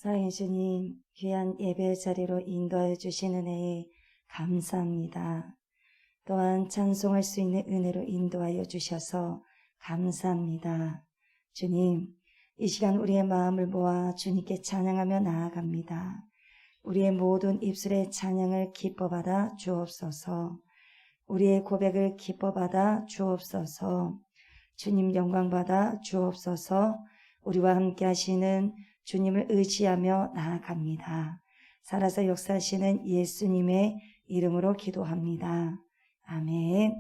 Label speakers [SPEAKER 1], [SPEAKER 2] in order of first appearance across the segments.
[SPEAKER 1] 사랑해 주님, 귀한 예배 자리로 인도하여 주신 은혜에 감사합니다. 또한 찬송할 수 있는 은혜로 인도하여 주셔서 감사합니다. 주님, 이 시간 우리의 마음을 모아 주님께 찬양하며 나아갑니다. 우리의 모든 입술의 찬양을 기뻐받아 주옵소서. 우리의 고백을 기뻐받아 주옵소서. 주님 영광받아 주옵소서. 우리와 함께 하시는 주님을 의지하며 나아갑니다. 살아서 역사하시는 예수님의 이름으로 기도합니다. 아멘.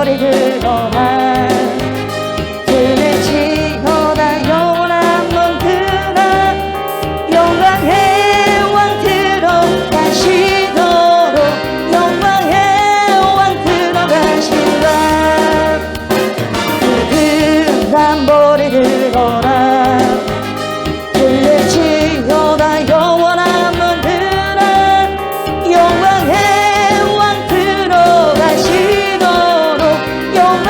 [SPEAKER 1] 머리 들어라 들을지어다 영원한 문들아 영광의 왕 들어가시도록 영광의 왕 들어가시라 그들아 머리 들어라 들을지어다 영원한 문들아 영광의 왕 들어가시도록 영광의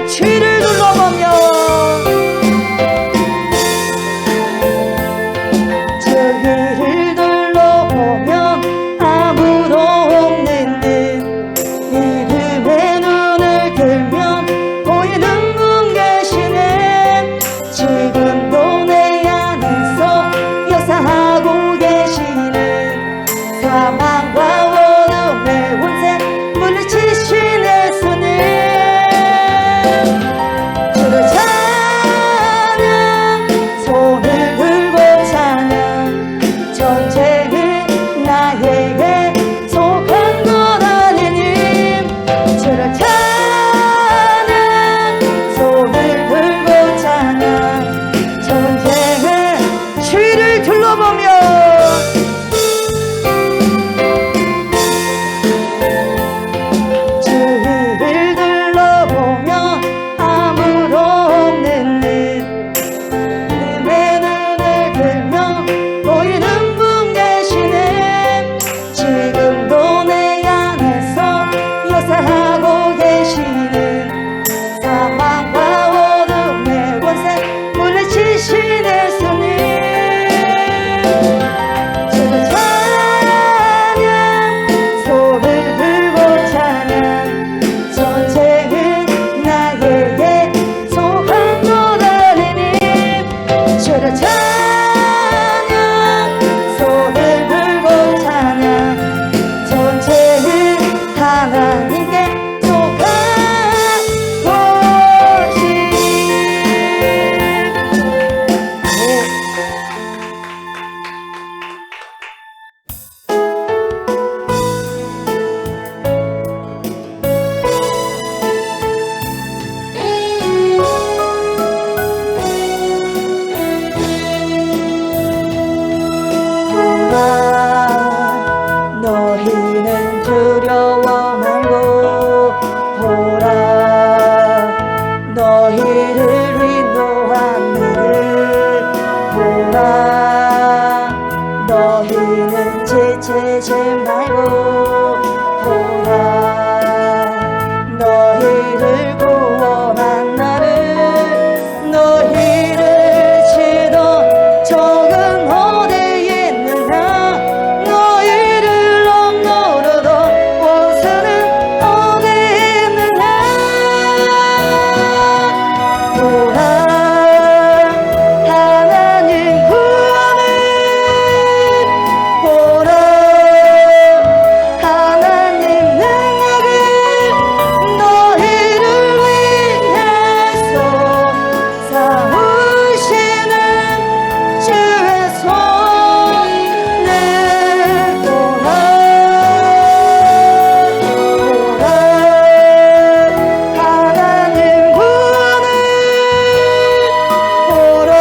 [SPEAKER 1] 주위를 둘러보면 주위를 둘러보면 아무도 없는 듯 믿음의 눈을 들면 보이는 분 계시네. 지금도 내 안에서 역사하고 계시는 사망과 어둠의 권세 물리치신 예수님. 주를 찬양 손을 들고 찬양 전쟁은 나에게 속한 것 아니님. 주를 찬양 손을 들고 찬양 전쟁은 주위를 둘러보며 주위를 둘러보며 아무도 없는 듯 내 눈을 들면 보이는 분 계시네. 지금도 내 안에서 역사하고 계시는 사망과 어둠의 권세 물리치신 예수님. 주를 찬양 손을 들고 찬양 전쟁은 나에게 속한 것 아니니. 주를 찬양 손을 들고 찬양 전쟁은 하나님께 속한 것이. 보라 너희는 두려워 말고 보라 너희를 인도한 나를 보라 너희는 지치지 말고 보라 너희를 구원한 나를. 너희를 치던 적은 어디 있느냐. 너희를 억누르던 원수는 어디 있느냐. 보라 하나님 구원을 보라 하나님 능력을 너희를 위해서 삼으시는 주의 손을 보라. 보라 하나님 구원을 보라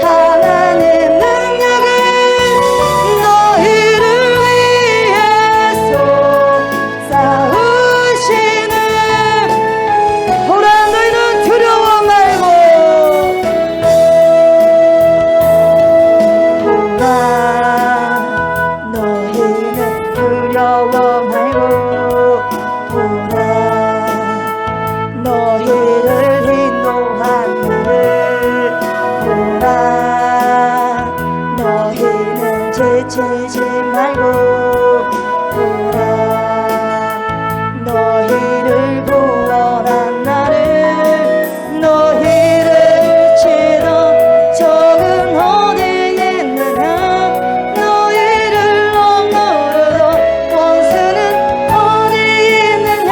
[SPEAKER 1] 하나님 능력을 너희를 위해서 쌓으시는. 보라 너희는 두려워 말고 보라 너희는 두려워 말고 보라 너희를 인도한 나를 보라 너희는 지치지 말고 보라 너희를 구원한 나를. 너희를 치던 적은 어디 있느냐. 너희를 억누르던 원수는 어디 있느냐.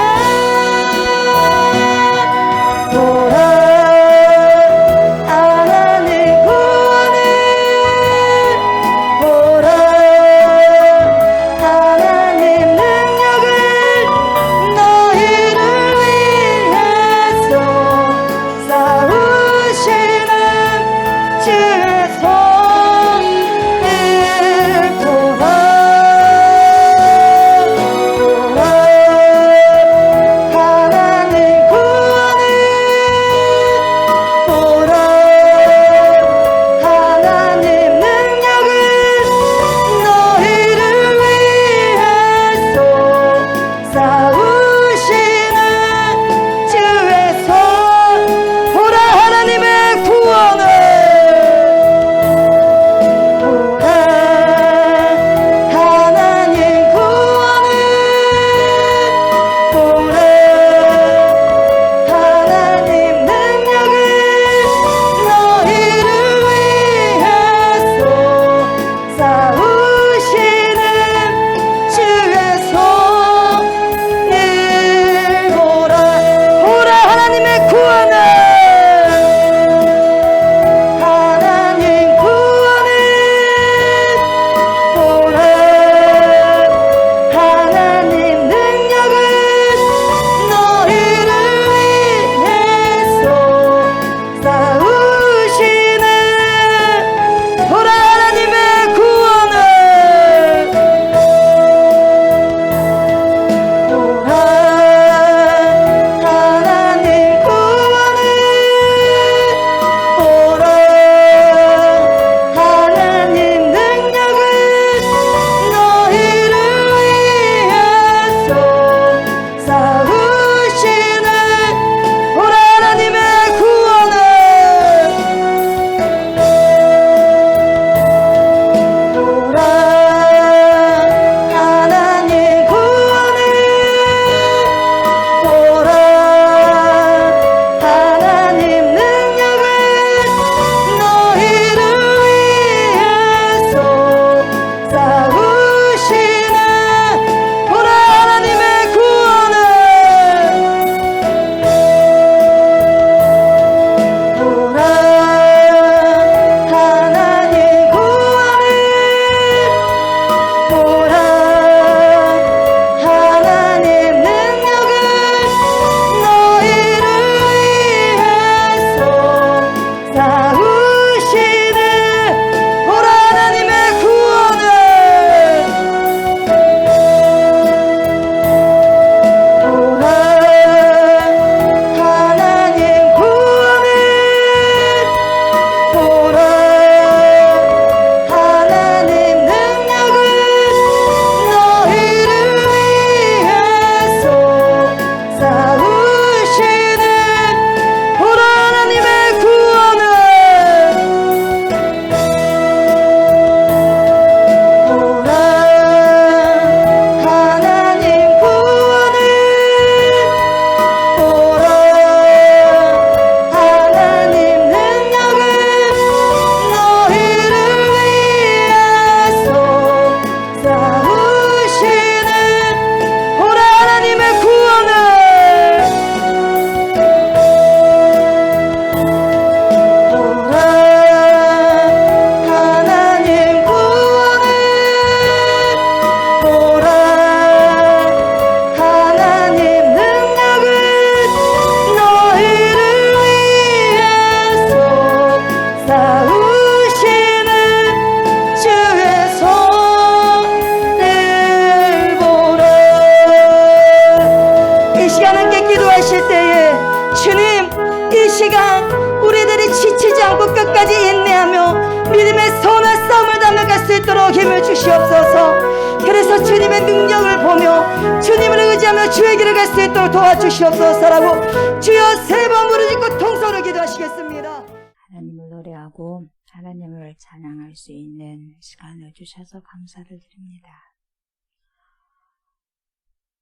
[SPEAKER 1] 주님, 이 시간 우리들이 지치지 않고 끝까지 인내하며 믿음의 선한 싸움을 담아갈 수 있도록 힘을 주시옵소서. 그래서 주님의 능력을 보며 주님을 의지하며 주의 길을 갈 수 있도록 도와주시옵소서라고 주여 3번 부르짖고 통성으로 기도하시겠습니다.
[SPEAKER 2] 하나님을 노래하고 하나님을 찬양할 수 있는 시간을 주셔서 감사를 드립니다.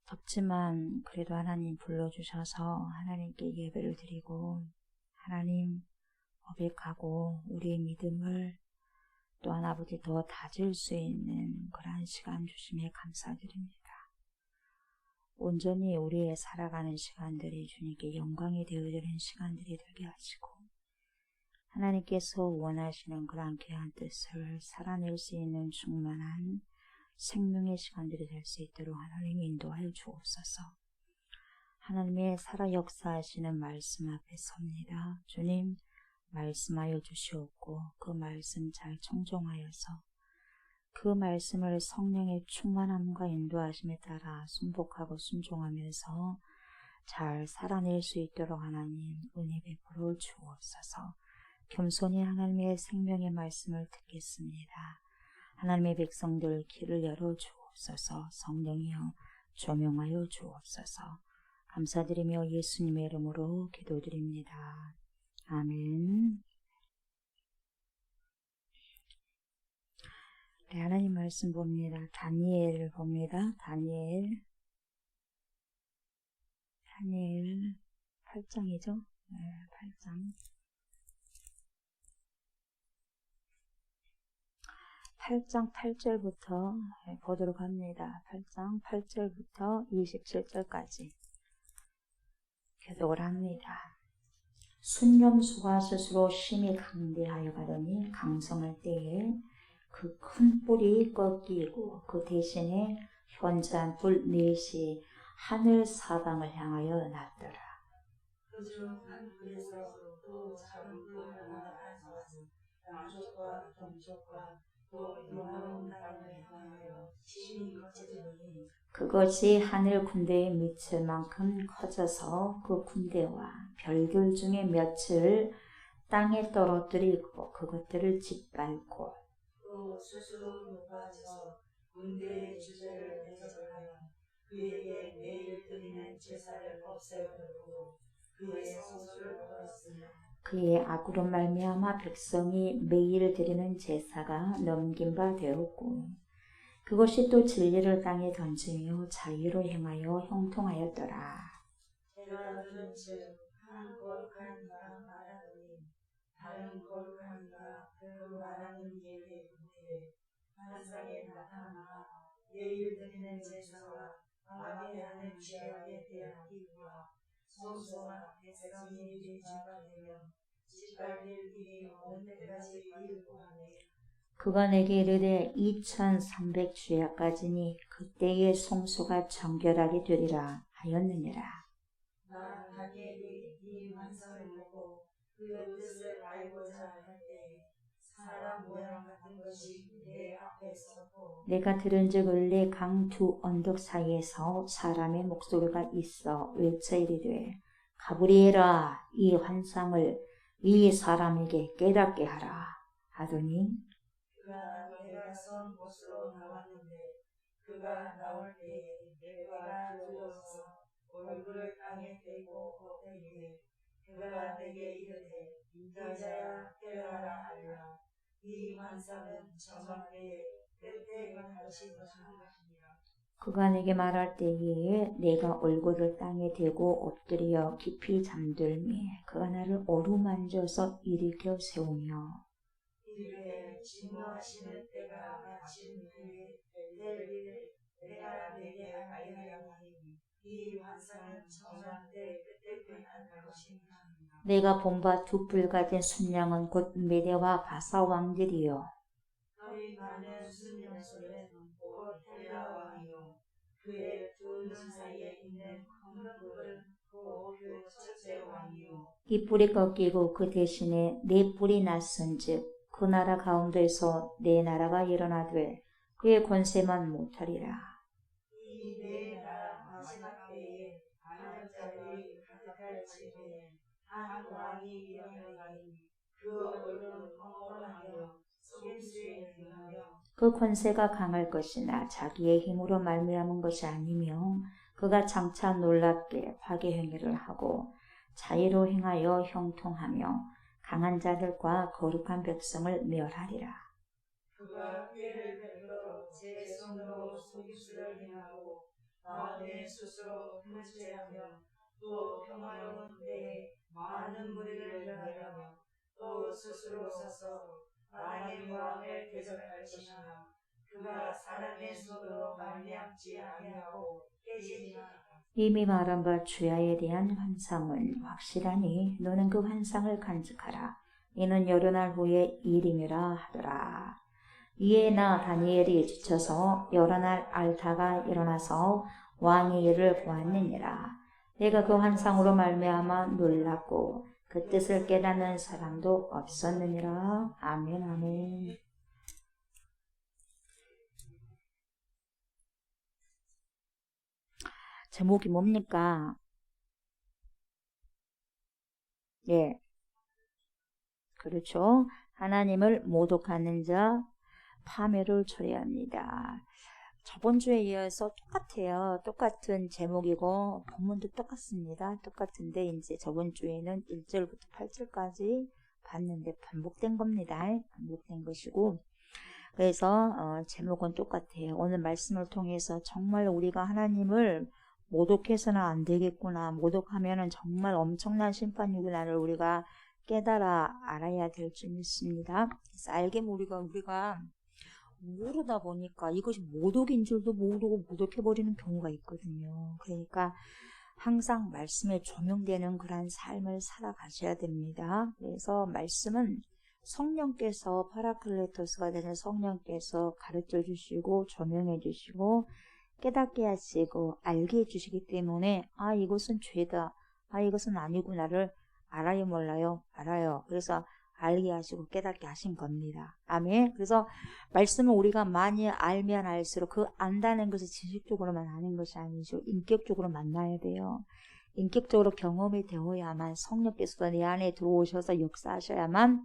[SPEAKER 2] 덥지만 그래도 하나님 불러주셔서 하나님께 예배를 드리고 하나님 고백하고 우리의 믿음을 또한 아버지 더 다질 수 있는 그러한 시간 주심에 감사드립니다. 온전히 우리의 살아가는 시간들이 주님께 영광이 되어지는 시간들이 되게 하시고 하나님께서 원하시는 그러한 귀한 뜻을 살아낼 수 있는 충만한 생명의 시간들이 될 수 있도록 하나님 인도하여 주옵소서. 하나님의 살아 역사하시는 말씀 앞에 섭니다. 주님 말씀하여 주시옵고 그 말씀 잘 청종하여서 그 말씀을 성령의 충만함과 인도하심에 따라 순복하고 순종하면서 잘 살아낼 수 있도록 하나님 은혜 베풀어 주옵소서. 겸손히 하나님의 생명의 말씀을 듣겠습니다. 하나님의 백성들 귀를 열어 주옵소서. 성령이여 조명하여 주옵소서. 감사드리며 예수님의 이름으로 기도드립니다. 아멘. 네, 하나님 말씀 봅니다. 다니엘을 봅니다. 다니엘 8장이죠. 네, 8장. 8장 8절부터 보도록 합니다. 8장 8절부터 27절까지 교독을 합니다. 순념수가 스스로 심히 강대하여 가더니 강성할 때에 그 큰 뿔이 꺾이고 그 대신에 현저한 뿔 넷이 하늘 사방을 향하여 났더라.
[SPEAKER 3] 그중 한 뿔에서 또 작은 뿔 하나가 나서 남쪽과 동쪽과 또 요나온 땅을 향하여 심히 커지더니
[SPEAKER 2] 그것이 하늘 군대에 미칠 만큼 커져서 그 군대와 별들 중에 몇을 땅에 떨어뜨리고 그것들을 짓밟고
[SPEAKER 3] 또 스스로 높아져서 군대의 주제를 대적하여 그에게 매일 드리는 제사를 없애버리고 그의 성소를 버렸으며
[SPEAKER 2] 그의 악으로 말미암아 백성이 매일 드리는 제사가 넘긴 바 되었고 그것이 또 진리를 땅에 던지며 자유로 행하여 형통하였더라.
[SPEAKER 3] 내가 들은 즉한 거룩한 이가 말하더니 다른 거룩한 이가 그 말하는 이에게 이르되 환상에 나타나 매일 드리는 제사와 마귀하는 죄악에 대한 이유와 성소와 백성이 죄짓게 되며 짓밟힐 일이 언제까지 이르고 하네.
[SPEAKER 2] 그가 내게 이르되 2300 주야까지니 그때의 성소가 정결하게 되리라 하였느니라.
[SPEAKER 3] 나 다니엘이 이 환상을 보고 그의 뜻을 알고자 할 때에 사람 모양 같은 것이 내 앞에 섰고
[SPEAKER 2] 내가 들은즉 을레 강 두 언덕 사이에서 사람의 목소리가 있어 외쳐 이르되 가브리엘아 이 환상을 이 사람에게 깨닫게 하라 하더니
[SPEAKER 3] 그가 내가 선 곳으로 나왔는데 그가 나올 때에 내가 두려워서 얼굴을 땅에 대고 엎드리되 그가 내게 이르되 인자야 깨어나라 하리라. 이 환상은 정확히 그때 일어날 것이니라.
[SPEAKER 2] 그가 내게 말할 때에 내가 얼굴을 땅에 대고 엎드려 깊이 잠들매 그가 나를 어루만져서 일으켜 세우며
[SPEAKER 3] 이르되 진노하시는 때가 마침 그의 때를 내가 내게 알게 하였나니 이 환상은 정한 때 그때 끝날 것이니라.
[SPEAKER 2] 내가 본 바 두 뿔 가진 순양은 곧 메대와 바사 왕들이요
[SPEAKER 3] 너희 많은 순념소는 곧 헬라 왕이요 그의 두 눈 사이에 있는 큰 뿔은 곧 그 첫째 왕이요
[SPEAKER 2] 이 뿔이 꺾이고 그 대신에 네 뿔이 났은즉 그 나라 가운데서 네 나라가 일어나되 그의 권세만 못하리라.
[SPEAKER 3] 이 네 나라 마지막 때에 반역자들이 가득할 지에 때에 한 왕이 일어나니 그 얼굴은 뻔뻔하며 속임수에 능하며
[SPEAKER 2] 그 권세가 강할 것이나 자기의 힘으로 말미암은 것이 아니며 그가 장차 놀랍게 파괴 행위를 하고 자의로 행하여 형통하며 강한 자들과 거룩한 백성을 멸하리라.
[SPEAKER 3] 그가 꾀를 베풀어 제 손으로 속임수를 행하고 마음에 스스로 흠죄하며 또 평화로운 때에 많은 무리를 멸하며 또 스스로 서서 하나님 왕을 대적할 것이나 그가 사람의 손으로 말미암지 아니하고 깨지리라.
[SPEAKER 2] 이미 말한 바 주야에 대한 환상은 확실하니 너는 그 환상을 간직하라. 이는 여러 날 후에 일임이라 하더라. 이에 나 다니엘이 지쳐서 여러 날 앓다가 일어나서 왕의 일을 보았느니라. 내가 그 환상으로 말미암아 놀랐고 그 뜻을 깨닫는 사람도 없었느니라. 아멘 아멘. 제목이 뭡니까? 예. 그렇죠. 하나님을 모독하는 자, 파멸을 초래합니다. 저번 주에 이어서 똑같아요. 똑같은 제목이고 본문도 똑같습니다. 똑같은데 이제 저번 주에는 1절부터 8절까지 봤는데 반복된 겁니다. 반복된 것이고 그래서 제목은 똑같아요. 오늘 말씀을 통해서 정말 우리가 하나님을 모독해서는 안 되겠구나. 모독하면은 정말 엄청난 심판이구나를 우리가 깨달아 알아야 될 줄 믿습니다. 그래서 알게 우리가 모르다 보니까 이것이 모독인 줄도 모르고 모독해버리는 경우가 있거든요. 그러니까 항상 말씀에 조명되는 그런 삶을 살아가셔야 됩니다. 그래서 말씀은 성령께서 파라클레토스가 되는 성령께서 가르쳐 주시고 조명해 주시고 깨닫게 하시고 알게 해주시기 때문에 아 이것은 죄다 아 이것은 아니구나를 알아요 몰라요? 알아요. 그래서 알게 하시고 깨닫게 하신 겁니다. 아멘. 그래서 말씀을 우리가 많이 알면 알수록 그 안다는 것이 지식적으로만 아는 것이 아니죠. 인격적으로 만나야 돼요. 인격적으로 경험이 되어야만 성령께서 내 안에 들어오셔서 역사하셔야만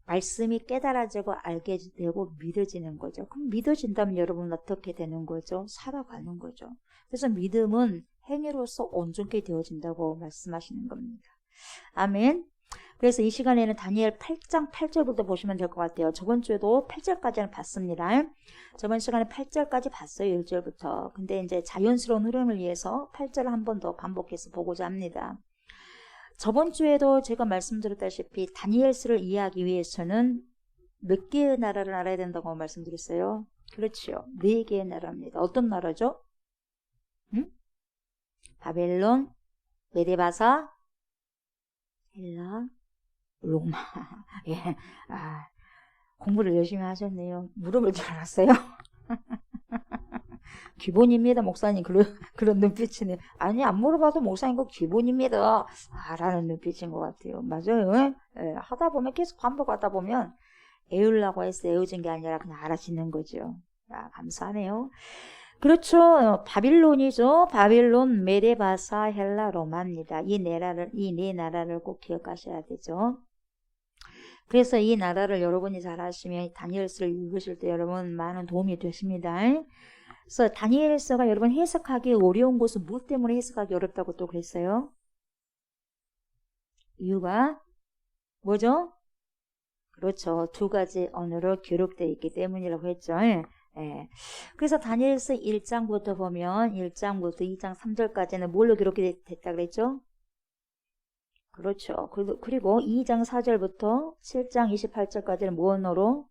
[SPEAKER 2] 말씀이 깨달아지고 알게 되고 믿어지는 거죠. 그럼 믿어진다면 여러분 어떻게 되는 거죠? 살아가는 거죠. 그래서 믿음은 행위로서 온전케 되어진다고 말씀하시는 겁니다. 아멘. 그래서 이 시간에는 다니엘 8장 8절부터 보시면 될 것 같아요. 저번 주에도 8절까지는 봤습니다. 저번 시간에 8절까지 봤어요. 1절부터. 근데 이제 자연스러운 흐름을 위해서 8절을 한 번 더 반복해서 보고자 합니다. 저번 주에도 제가 말씀드렸다시피 다니엘서를 이해하기 위해서는 몇 개의 나라를 알아야 된다고 말씀드렸어요? 그렇죠. 4개의 나라입니다. 어떤 나라죠? 바벨론, 메데바사, 헬라, 로마. 예. 공부를 열심히 하셨네요. 물어볼 줄 알았어요? 기본입니다, 목사님. 그런 눈빛이네. 아니, 안 물어봐도 목사님 그거 기본입니다. 라는 눈빛인 것 같아요. 맞아요. 예, 하다 보면 계속 반복하다 보면 애우려고 해서 애워진 게 아니라 그냥 알아지는 거죠. 감사하네요. 그렇죠. 바빌론이죠. 바빌론, 메데바사, 헬라, 로마입니다. 이 네 나라를 꼭 기억하셔야 되죠. 그래서 이 나라를 여러분이 잘 아시면 다니엘서를 읽으실 때 여러분 많은 도움이 되십니다. 그래서 다니엘서가 여러분 해석하기 어려운 것은 무엇 때문에 해석하기 어렵다고 또 그랬어요? 이유가 뭐죠? 그렇죠. 2가지 언어로 기록되어 있기 때문이라고 했죠. 예. 그래서 다니엘서 1장부터 보면 1장부터 2장 3절까지는 뭘로 기록이 됐다 그랬죠? 그렇죠. 그리고 2장 4절부터 7장 28절까지는 무엇 언어로?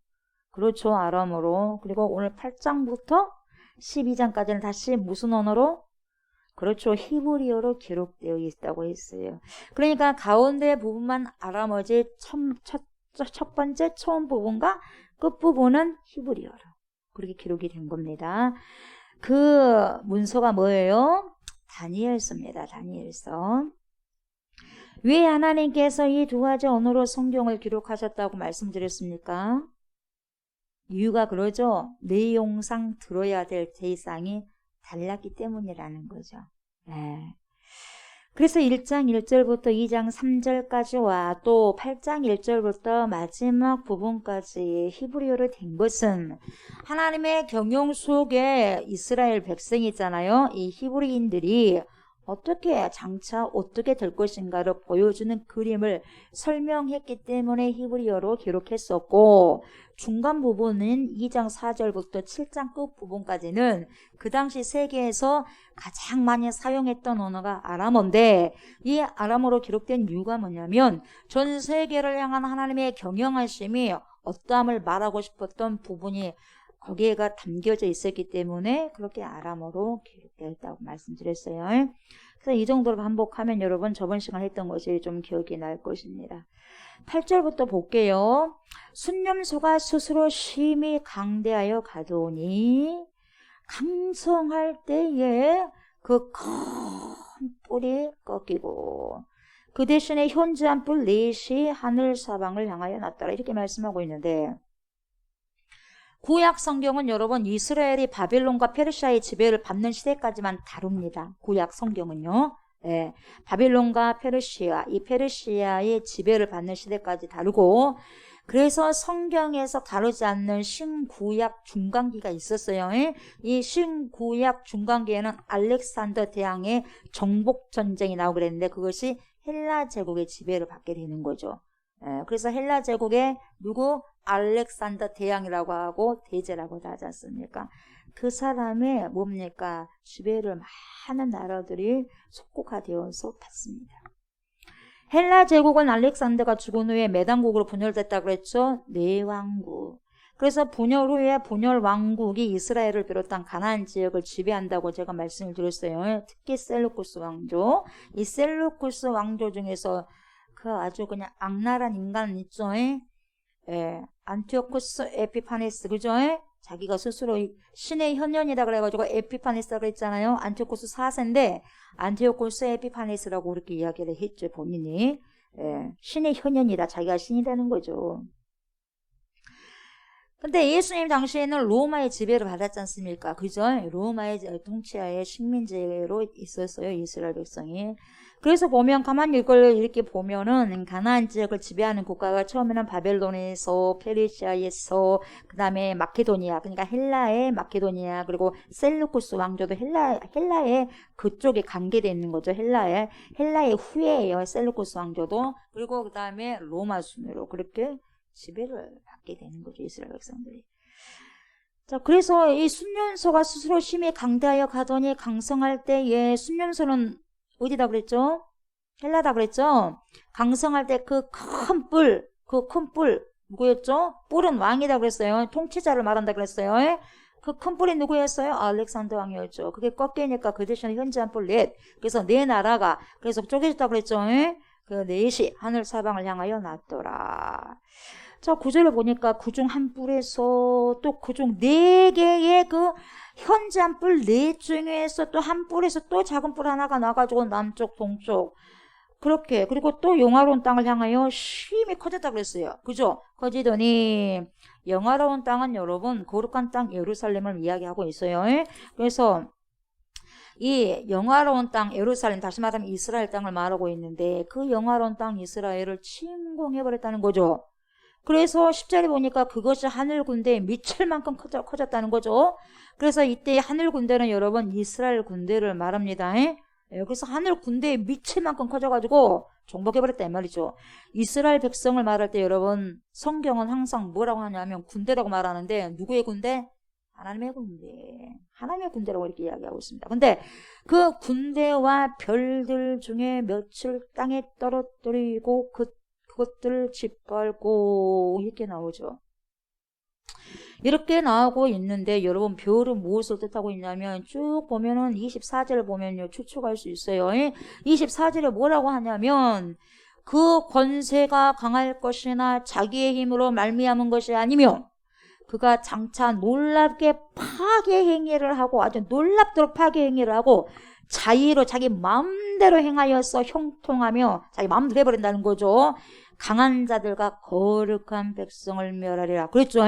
[SPEAKER 2] 그렇죠. 아람어로. 그리고 오늘 8장부터 12장까지는 다시 무슨 언어로? 그렇죠. 히브리어로 기록되어 있다고 했어요. 그러니까 가운데 부분만 아람어지 첫 번째 처음 부분과 끝 부분은 히브리어로 그렇게 기록이 된 겁니다. 그 문서가 뭐예요? 다니엘서입니다. 다니엘서. 왜 하나님께서 이 2가지 언어로 성경을 기록하셨다고 말씀드렸습니까? 이유가 그러죠. 내용상 들어야 될 대상이 달랐기 때문이라는 거죠. 네. 그래서 1장 1절부터 2장 3절까지와 또 8장 1절부터 마지막 부분까지 히브리어로 된 것은 하나님의 경영 속에 이스라엘 백성이 있잖아요. 이 히브리인들이 어떻게 장차 어떻게 될 것인가를 보여주는 그림을 설명했기 때문에 히브리어로 기록했었고, 중간 부분은 2장 4절부터 7장 끝 부분까지는 그 당시 세계에서 가장 많이 사용했던 언어가 아람어인데, 이 아람어로 기록된 이유가 뭐냐면 전 세계를 향한 하나님의 경영하심이 어떠함을 말하고 싶었던 부분이 거기에가 담겨져 있었기 때문에 그렇게 아람어로 기록되어 있다고 말씀드렸어요. 그래서 이 정도로 반복하면 여러분 저번 시간 했던 것이 좀 기억이 날 것입니다. 8절부터 볼게요. 순념소가 스스로 심히 강대하여 가더니 강성할 때에 그 큰 뿔이 꺾이고 그 대신에 현저한 뿔 넷이 하늘 사방을 향하여 났더라, 이렇게 말씀하고 있는데, 구약 성경은 여러분 이스라엘이 바벨론과 페르시아의 지배를 받는 시대까지만 다룹니다. 구약 성경은요. 예, 바벨론과 페르시아, 이 페르시아의 지배를 받는 시대까지 다루고, 그래서 성경에서 다루지 않는 신구약 중간기가 있었어요. 이 신구약 중간기에는 알렉산더 대왕의 정복 전쟁이 나오고 그랬는데 그것이 헬라 제국의 지배를 받게 되는 거죠. 예, 그래서 헬라 제국의 누구? 알렉산더 대왕이라고 하고 대제라고도 하지 않습니까? 그 사람의 뭡니까? 지배를 많은 나라들이 속국화되어서 받습니다. 헬라 제국은 알렉산더가 죽은 후에 몇 왕국으로 분열됐다고 그랬죠? 네 왕국. 그래서 분열 후에 분열 왕국이 이스라엘을 비롯한 가나안 지역을 지배한다고 제가 말씀을 드렸어요. 특히 셀루쿠스 왕조. 이 셀루쿠스 왕조 중에서 그 아주 그냥 악랄한 인간 있죠? 예, 안티오쿠스 에피파네스, 그죠? 자기가 스스로 신의 현현이다 그래가지고 에피파네스라고 했잖아요. 안티오쿠스 4세인데 안티오쿠스 에피파네스라고 그렇게 이야기를 했죠, 본인이. 예, 신의 현현이다, 자기가 신이라는 거죠. 근데 예수님 당시에는 로마의 지배를 받았지 않습니까? 그죠? 로마의 통치하에 식민지로 있었어요, 이스라엘 백성이. 그래서 보면 가만히 이걸 이렇게 보면은 가나안 지역을 지배하는 국가가 처음에는 바벨론에서, 페르시아에서, 그 다음에 마케도니아, 그러니까 헬라의 마케도니아, 그리고 셀루쿠스 왕조도 헬라의 그쪽에 관계되어 있는 거죠. 헬라의 후예예요, 셀루쿠스 왕조도. 그리고 그 다음에 로마 순으로 그렇게 지배를 받게 되는 거죠, 이스라엘 백성들이. 자, 그래서 이 순년소가 스스로 심히 강대하여 가더니 강성할 때에, 순년소는 어디다 그랬죠? 헬라다 그랬죠? 강성할 때 그 큰 뿔, 누구였죠? 뿔은 왕이다 그랬어요. 통치자를 말한다 그랬어요. 그 큰 뿔이 누구였어요? 알렉산더 왕이었죠. 그게 꺾이니까 그 대신에 현저한 뿔 넷. 그래서 네 나라가, 그래서 쪼개졌다 그랬죠? 그 넷이 하늘 사방을 향하여 났더라. 자, 구절을 보니까 그중 한 뿔에서 또 그중 네 개의 그 현저한 뿔 넷 중에서 또 한 뿔에서 또 작은 뿔 하나가 나가지고 남쪽, 동쪽, 그렇게, 그리고 또 영화로운 땅을 향하여 심히 커졌다 그랬어요. 그죠? 커지더니, 영화로운 땅은 여러분, 거룩한 땅 예루살렘을 이야기하고 있어요. 그래서, 이 영화로운 땅 예루살렘, 다시 말하면 이스라엘 땅을 말하고 있는데, 그 영화로운 땅 이스라엘을 침공해버렸다는 거죠. 그래서 10절에 보니까 그것이 하늘 군대에 미칠 만큼 커졌다는 거죠. 그래서 이때 하늘 군대는 여러분 이스라엘 군대를 말합니다. 그래서 하늘 군대에 미칠 만큼 커져가지고 정복해버렸다 이 말이죠. 이스라엘 백성을 말할 때 여러분 성경은 항상 뭐라고 하냐면 군대라고 말하는데, 누구의 군대? 하나님의 군대. 하나님의 군대라고 이렇게 이야기하고 있습니다. 근데 그 군대와 별들 중에 며칠 땅에 떨어뜨리고 그것들을 짓밟고, 이렇게 나오죠. 이렇게 나오고 있는데 여러분 별은 무엇을 뜻하고 있냐면 쭉 보면은 24절을 보면요 추측할 수 있어요. 24절에 뭐라고 하냐면 그 권세가 강할 것이나 자기의 힘으로 말미암은 것이 아니며 그가 장차 놀랍게 파괴 행위를 하고, 아주 놀랍도록 파괴 행위를 하고 자의로 자기 마음대로 행하여서 형통하며 자기 마음대로 해버린다는 거죠. 강한 자들과 거룩한 백성을 멸하리라 그랬죠.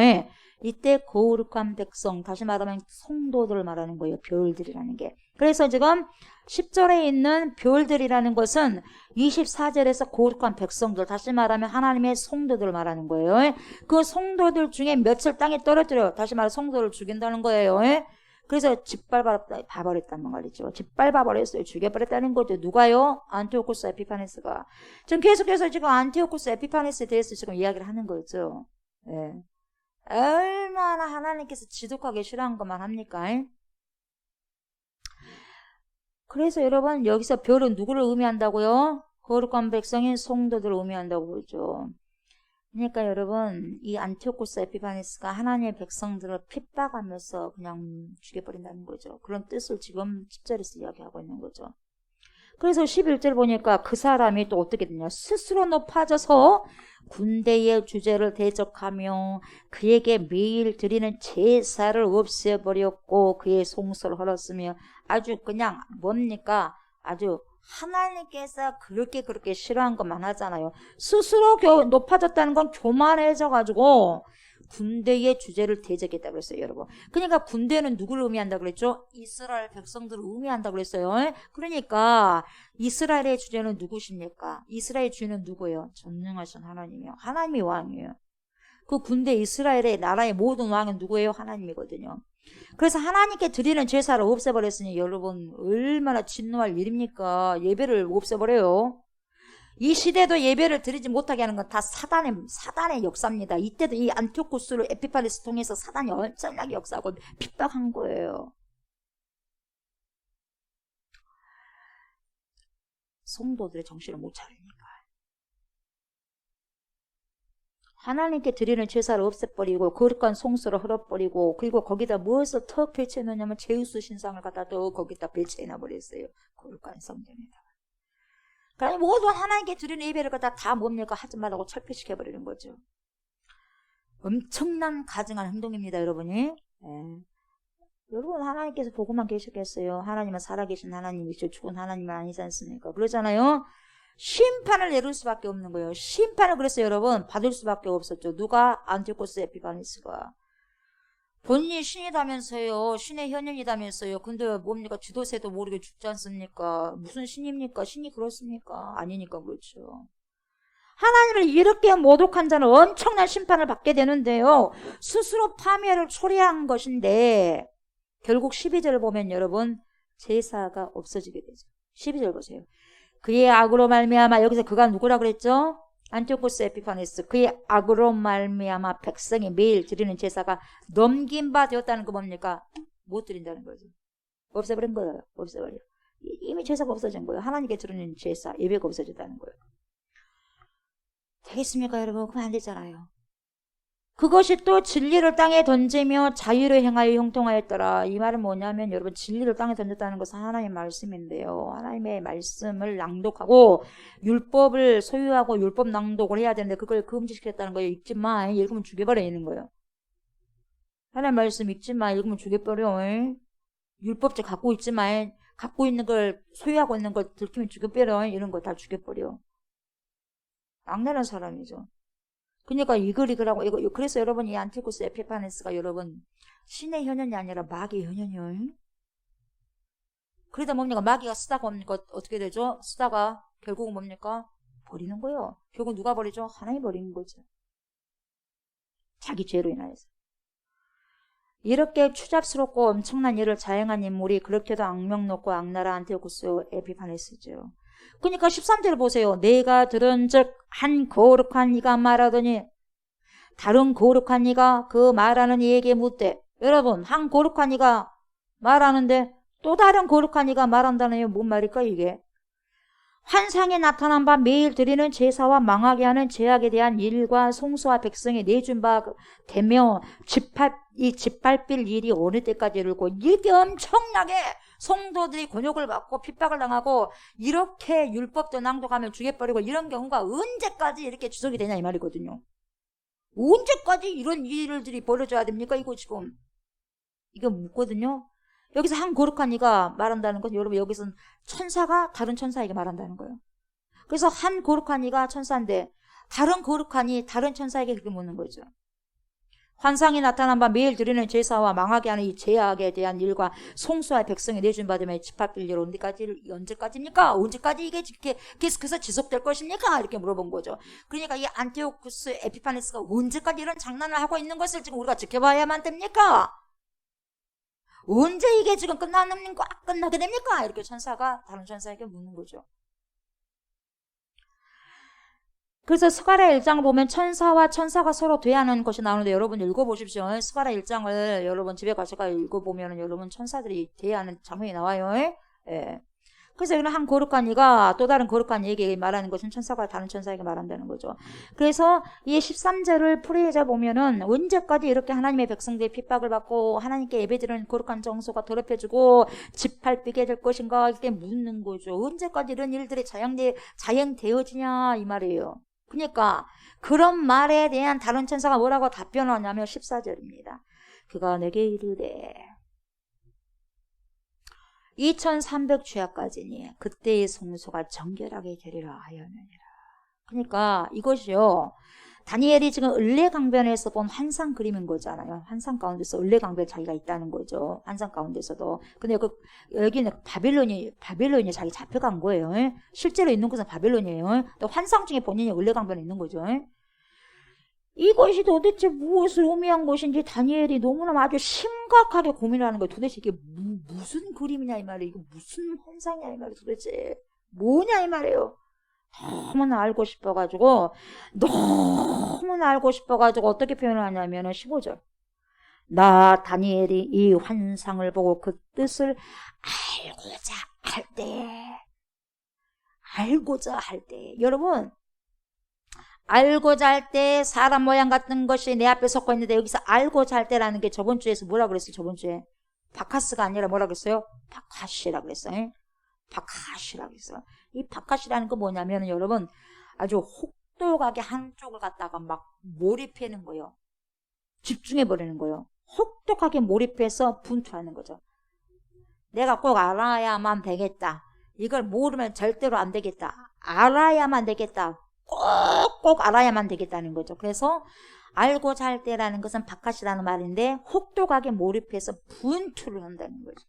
[SPEAKER 2] 이때 거룩한 백성, 다시 말하면 성도들을 말하는 거예요. 별들이라는 게. 그래서 지금 10절에 있는 별들이라는 것은 24절에서 거룩한 백성들, 다시 말하면 하나님의 성도들을 말하는 거예요. 그 성도들 중에 몇을 땅에 떨어뜨려, 다시 말해 성도를 죽인다는 거예요. 그래서 짓밟아버렸다는 말이죠. 짓밟아버렸어요. 죽여버렸다는 거죠. 누가요? 안티오코스 에피파네스가. 지금 계속해서 지금 안티오코스 에피파네스에 대해서 지금 이야기를 하는 거죠. 예. 얼마나 하나님께서 지독하게 싫어한 것만 합니까? 그래서 여러분 여기서 별은 누구를 의미한다고요? 거룩한 백성인 성도들을 의미한다고 그러죠. 그러니까 여러분 이 안티오코스 에피파네스가 하나님의 백성들을 핍박하면서 그냥 죽여버린다는 거죠. 그런 뜻을 지금 10절에서 이야기하고 있는 거죠. 그래서 11절 보니까 그 사람이 또 어떻게 되냐, 스스로 높아져서 군대의 주제를 대적하며 그에게 매일 드리는 제사를 없애버렸고 그의 송수를 헐었으며, 아주 그냥 뭡니까, 아주 하나님께서 그렇게 싫어한 것만 하잖아요. 스스로 높아졌다는 건 교만해져가지고 군대의 주제를 대적했다고 그랬어요, 여러분. 그러니까 군대는 누구를 의미한다고 그랬죠? 이스라엘 백성들을 의미한다고 그랬어요. 그러니까 이스라엘의 주제는 누구십니까? 이스라엘의 주인은 누구예요? 전능하신 하나님이요. 하나님이 왕이에요. 그 군대 이스라엘의 나라의 모든 왕은 누구예요? 하나님이거든요. 그래서 하나님께 드리는 제사를 없애버렸으니 여러분 얼마나 진노할 일입니까? 예배를 없애버려요. 이 시대도 예배를 드리지 못하게 하는 건 다 사단의 역사입니다. 이때도 이 안티오코스를 에피파네스 통해서 사단이 엄청나게 역사하고 핍박한 거예요. 성도들의 정신을 못 차리니까. 하나님께 드리는 제사를 없애버리고 거룩한 송수를 흘러버리고, 그리고 거기다 무엇을 더 배치해놓냐면 제우스 신상을 갖다 또 거기다 배치해놔버렸어요. 거룩한 성전에다. 그러니 모든 하나님께 드리는 예배를 갖다 다 뭡니까? 하지 말라고 철폐시켜버리는 거죠. 엄청난 가증한 행동입니다, 여러분이. 여러분 하나님께서 보고만 계셨겠어요? 하나님은 살아계신 하나님이죠. 죽은 하나님은 아니지 않습니까? 그러잖아요. 심판을 내릴 수밖에 없는 거예요. 심판을 그래서 여러분 받을 수밖에 없었죠. 누가? 안티오코스 에피파네스가. 본인이 신이다면서요. 신의 현현이다면서요. 근데 뭡니까? 지도새도 모르게 죽지 않습니까? 무슨 신입니까? 신이 그렇습니까? 아니니까 그렇죠. 하나님을 이렇게 모독한 자는 엄청난 심판을 받게 되는데요. 스스로 파멸을 초래한 것인데 결국 12절을 보면 여러분 제사가 없어지게 되죠. 12절 보세요. 그의 악으로 말미암아, 여기서 그가 누구라 그랬죠? 안티오코스 에피파네스. 그의 악으로 말미암아 백성이 매일 드리는 제사가 넘긴 바 되었다는 거 뭡니까? 못 드린다는 거죠. 없애버린 거예요. 없애버려. 이미 제사가 없어진 거예요. 하나님께 드리는 제사, 예배가 없어졌다는 거예요. 되겠습니까 여러분? 그건 안 되잖아요. 그것이 또 진리를 땅에 던지며 자유를 행하여 형통하였더라. 이 말은 뭐냐면 여러분 진리를 땅에 던졌다는 것은 하나님의 말씀인데요. 하나님의 말씀을 낭독하고 율법을 소유하고 율법 낭독을 해야 되는데 그걸 금지시켰다는 거예요. 읽지 마. 읽으면 죽여버리는 거예요. 하나님 말씀 읽지 마. 읽으면 죽여버려. 율법책 갖고 있지 마. 갖고 있는 걸 소유하고 있는 걸 들키면 죽여버려. 이런 거 다 죽여버려. 악랄한 사람이죠. 그러니까 이글이글하고 이거 그래서 여러분 이 안티오코스 에피파네스가 여러분 신의 현현이 아니라 마귀의 현현이요. 그러다 뭡니까? 마귀가 쓰다가 뭡니까? 어떻게 되죠? 쓰다가 결국은 뭡니까? 버리는 거예요. 결국 누가 버리죠? 하나님이 버리는 거죠. 자기 죄로 인하여서. 이렇게 추잡스럽고 엄청난 일을 자행한 인물이 그렇게도 악명 높고 악랄한 안티오코스 에피파네스죠. 그러니까 13절 보세요. 내가 들은 즉 한 거룩한 이가 말하더니 다른 거룩한 이가 그 말하는 이에게 묻되, 여러분 한 거룩한 이가 말하는데 또 다른 거룩한 이가 말한다는 게 뭔 말일까 이게? 환상에 나타난 바 매일 드리는 제사와 망하게 하는 제약에 대한 일과 송수와 백성이 내준 바 되며 이 짓밟힐 일이 어느 때까지 이르고, 이게 엄청나게 성도들이 곤욕을 받고 핍박을 당하고 이렇게 율법도 낭독하면 죽여버리고 이런 경우가 언제까지 이렇게 지속이 되냐 이 말이거든요. 언제까지 이런 일들이 벌어져야 됩니까? 이거 지금 이거 묻거든요. 여기서 한 거룩한 이가 말한다는 건 여러분 여기서는 천사가 다른 천사에게 말한다는 거예요. 그래서 한 거룩한 이가 천사인데 다른 거룩한 이 다른 천사에게 그렇게 묻는 거죠. 환상이 나타난 바 매일 드리는 제사와 망하게 하는 이 제약에 대한 일과 송수와 백성이 내준 받으며 집합될 일 언제까지입니까? 언제까지 이게 이렇게 계속해서 지속될 것입니까? 이렇게 물어본 거죠. 그러니까 이 안티오쿠스 에피파네스가 언제까지 이런 장난을 하고 있는 것을 지금 우리가 지켜봐야만 됩니까? 언제 이게 지금 끝나게 됩니까? 이렇게 다른 천사에게 묻는 거죠. 그래서 스가랴 1장을 보면 천사와 천사가 서로 대하는 것이 나오는데 여러분 읽어보십시오. 스가랴 1장을 여러분 집에 가셔서 읽어보면 여러분 천사들이 대하는 장면이 나와요. 예. 그래서 여기는 한 거룩한 이가 또 다른 거룩한 이에게 말하는 것은 천사가 다른 천사에게 말한다는 거죠. 그래서 이 13절을 풀이해서 보면은 언제까지 이렇게 하나님의 백성들이 핍박을 받고 하나님께 예배드리는 거룩한 정서가 더럽혀지고 짓밟히게 될 것인가 이렇게 묻는 거죠. 언제까지 이런 일들이 자행되어지냐 이 말이에요. 그러니까 그런 말에 대한 다른 천사가 뭐라고 답변하냐면 14절입니다. 그가 내게 이르되 2300주야까지니 그때의 성소가 정결하게 되리라 하였느니라. 그러니까 이것이요, 다니엘이 지금 을레강변에서 본 환상 그림인 거잖아요. 환상 가운데서 을레강변 자기가 있다는 거죠. 환상 가운데서도. 근데 여기는 바빌론이 자기 잡혀간 거예요. 실제로 있는 것은 바빌론이에요. 또 환상 중에 본인이 을레강변에 있는 거죠. 이것이 도대체 무엇을 의미한 것인지 다니엘이 너무나 아주 심각하게 고민하는 거예요. 도대체 이게 무슨 그림이냐 이 말이에요. 이게 무슨 환상이냐 이 말이에요. 도대체 뭐냐 이 말이에요. 너무나 알고 싶어가지고 어떻게 표현을 하냐면은 15절. 나 다니엘이 이 환상을 보고 그 뜻을 알고자 할 때 여러분, 알고자 할 때 사람 모양 같은 것이 내 앞에 섰고 있는데 여기서 알고자 할 때라는 게 저번 주에서 뭐라 그랬어요? 저번 주에 바카스가 아니라 뭐라 그랬어요? 바카시라 그랬어요. 바카시라 그랬어요. 이 바카시라는 거 뭐냐면 여러분 아주 혹독하게 한쪽을 갖다가 막 몰입하는 거예요. 집중해 버리는 거예요. 혹독하게 몰입해서 분투하는 거죠. 내가 꼭 알아야만 되겠다. 이걸 모르면 절대로 안 되겠다. 알아야만 되겠다. 꼭 알아야만 되겠다는 거죠. 그래서 알고자 할 때라는 것은 바카시라는 말인데 혹독하게 몰입해서 분투를 한다는 거죠.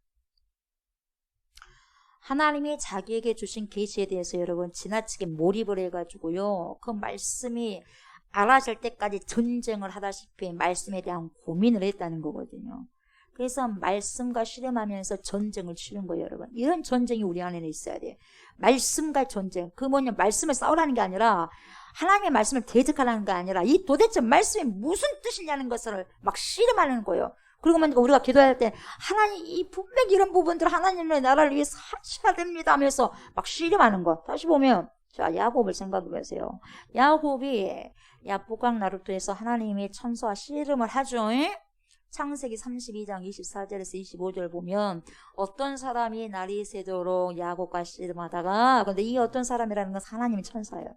[SPEAKER 2] 하나님이 자기에게 주신 계시에 대해서 여러분 지나치게 몰입을 해가지고요, 그 말씀이 알아질 때까지 전쟁을 하다시피 말씀에 대한 고민을 했다는 거거든요. 그래서 말씀과 실험하면서 전쟁을 치는 거예요, 여러분. 이런 전쟁이 우리 안에는 있어야 돼요. 말씀과 전쟁. 그 뭐냐, 말씀을 싸우라는 게 아니라 하나님의 말씀을 대적하라는 게 아니라 이 도대체 말씀이 무슨 뜻이냐는 것을 막 실험하는 거예요. 그리고 우리가 기도할 때 하나님 이 분명히 이런 부분들 하나님의 나라를 위해서 하셔야 됩니다 하면서 막 실험하는 거. 다시 보면 자, 야곱을 생각해 보세요. 야곱이 야복강 나루토에서 하나님의 천사와 씨름을 하죠. 창세기 32장 24절에서 25절 보면 어떤 사람이 날이 새도록 야곱과 씨름하다가, 근데 이 어떤 사람이라는 건 하나님의 천사예요.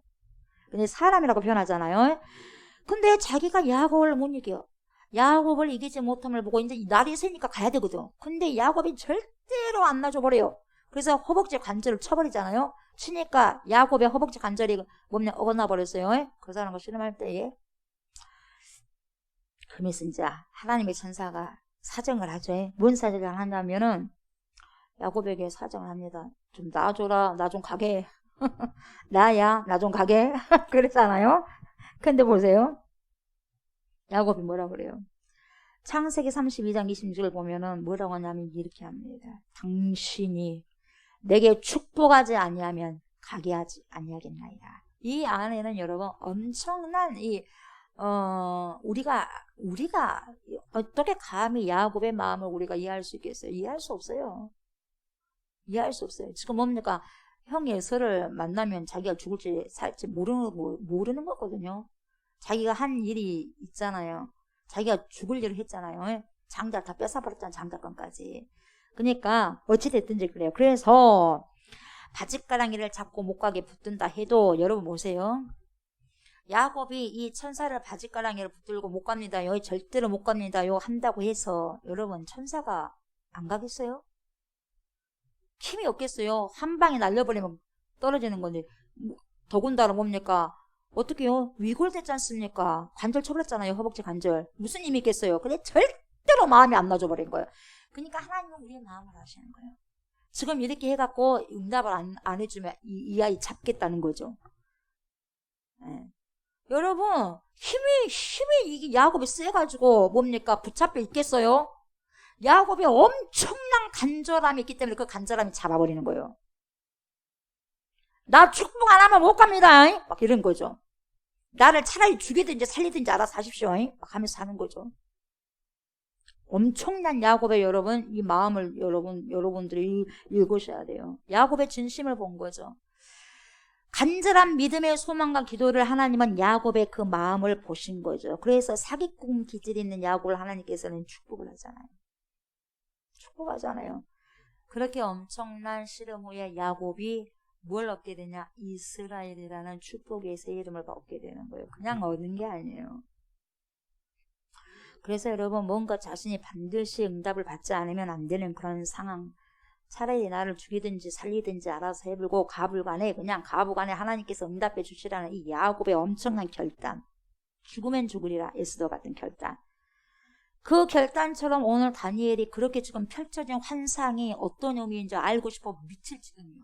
[SPEAKER 2] 근데 사람이라고 표현하잖아요. 근데 자기가 야곱을 못 이겨요. 야곱을 이기지 못함을 보고 이제 날이 새니까 가야 되거든. 근데 야곱이 절대로 안 놔줘버려요. 그래서 허벅지 관절을 쳐버리잖아요. 치니까 야곱의 허벅지 관절이 몸에 어긋나 버렸어요. 그 사람과 씨름할 때에 그러면서 이제 하나님의 천사가 사정을 하죠. 뭔 사정을 하냐면은 야곱에게 사정을 합니다. 좀 놔줘라, 나 좀 가게. 나야, 나 좀 가게. 그랬잖아요. 근데 보세요. 야곱이 뭐라 그래요? 창세기 32장 26절 보면은 뭐라고 하냐면 이렇게 합니다. 당신이 내게 축복하지 아니하면 가게 하지 아니하겠나이다. 이 안에는 여러분 엄청난 우리가 어떻게 감히 야곱의 마음을 우리가 이해할 수 있겠어요? 이해할 수 없어요. 이해할 수 없어요. 지금 뭡니까? 형이 에서를 만나면 자기가 죽을지 살지 모르는 거거든요. 자기가 한 일이 있잖아요. 자기가 죽을 일을 했잖아요. 장자 다 뺏어버렸잖아요. 장자권까지. 그러니까 어찌됐든지 그래요. 그래서 바짓가랑이를 잡고 못 가게 붙든다 해도 여러분 보세요. 야곱이 이 천사를 바짓가랑이를 붙들고 못 갑니다요. 절대로 못 갑니다요. 한다고 해서 여러분 천사가 안 가겠어요? 힘이 없겠어요. 한 방에 날려버리면 떨어지는 건데 더군다나 뭡니까? 어떻게요? 위골됐지 않습니까? 관절 쳐버렸잖아요. 허벅지 관절. 무슨 힘이 있겠어요? 근데 절대로 마음이 안 놔줘버린 거예요. 그러니까 하나님은 우리의 마음을 아시는 거예요. 지금 이렇게 해갖고 응답을 안 해주면 이 아이 잡겠다는 거죠. 네. 여러분, 힘이 이게 야곱이 세가지고 뭡니까? 붙잡혀 있겠어요? 야곱이 엄청난 간절함이 있기 때문에 그 간절함이 잡아버리는 거예요. 나 축복 안 하면 못 갑니다. 막 이런 거죠. 나를 차라리 죽이든지 살리든지 알아서 하십시오. 막 하면서 하는 거죠. 엄청난 야곱의 여러분, 이 마음을 여러분들이 읽으셔야 돼요. 야곱의 진심을 본 거죠. 간절한 믿음의 소망과 기도를 하나님은 야곱의 그 마음을 보신 거죠. 그래서 사기꾼 기질이 있는 야곱을 하나님께서는 축복을 하잖아요. 축복하잖아요. 그렇게 엄청난 실험 후에 야곱이 뭘 얻게 되냐? 이스라엘이라는 축복의 새 이름을 얻게 되는 거예요. 그냥 얻는 게 아니에요. 그래서 여러분, 뭔가 자신이 반드시 응답을 받지 않으면 안 되는 그런 상황, 차라리 나를 죽이든지 살리든지 알아서 해보고 가불간에 하나님께서 응답해 주시라는 이 야곱의 엄청난 결단, 죽으면 죽으리라 에스더 같은 결단, 그 결단처럼 오늘 다니엘이 그렇게 지금 펼쳐진 환상이 어떤 의미인지 알고 싶어 미칠 지경이에요.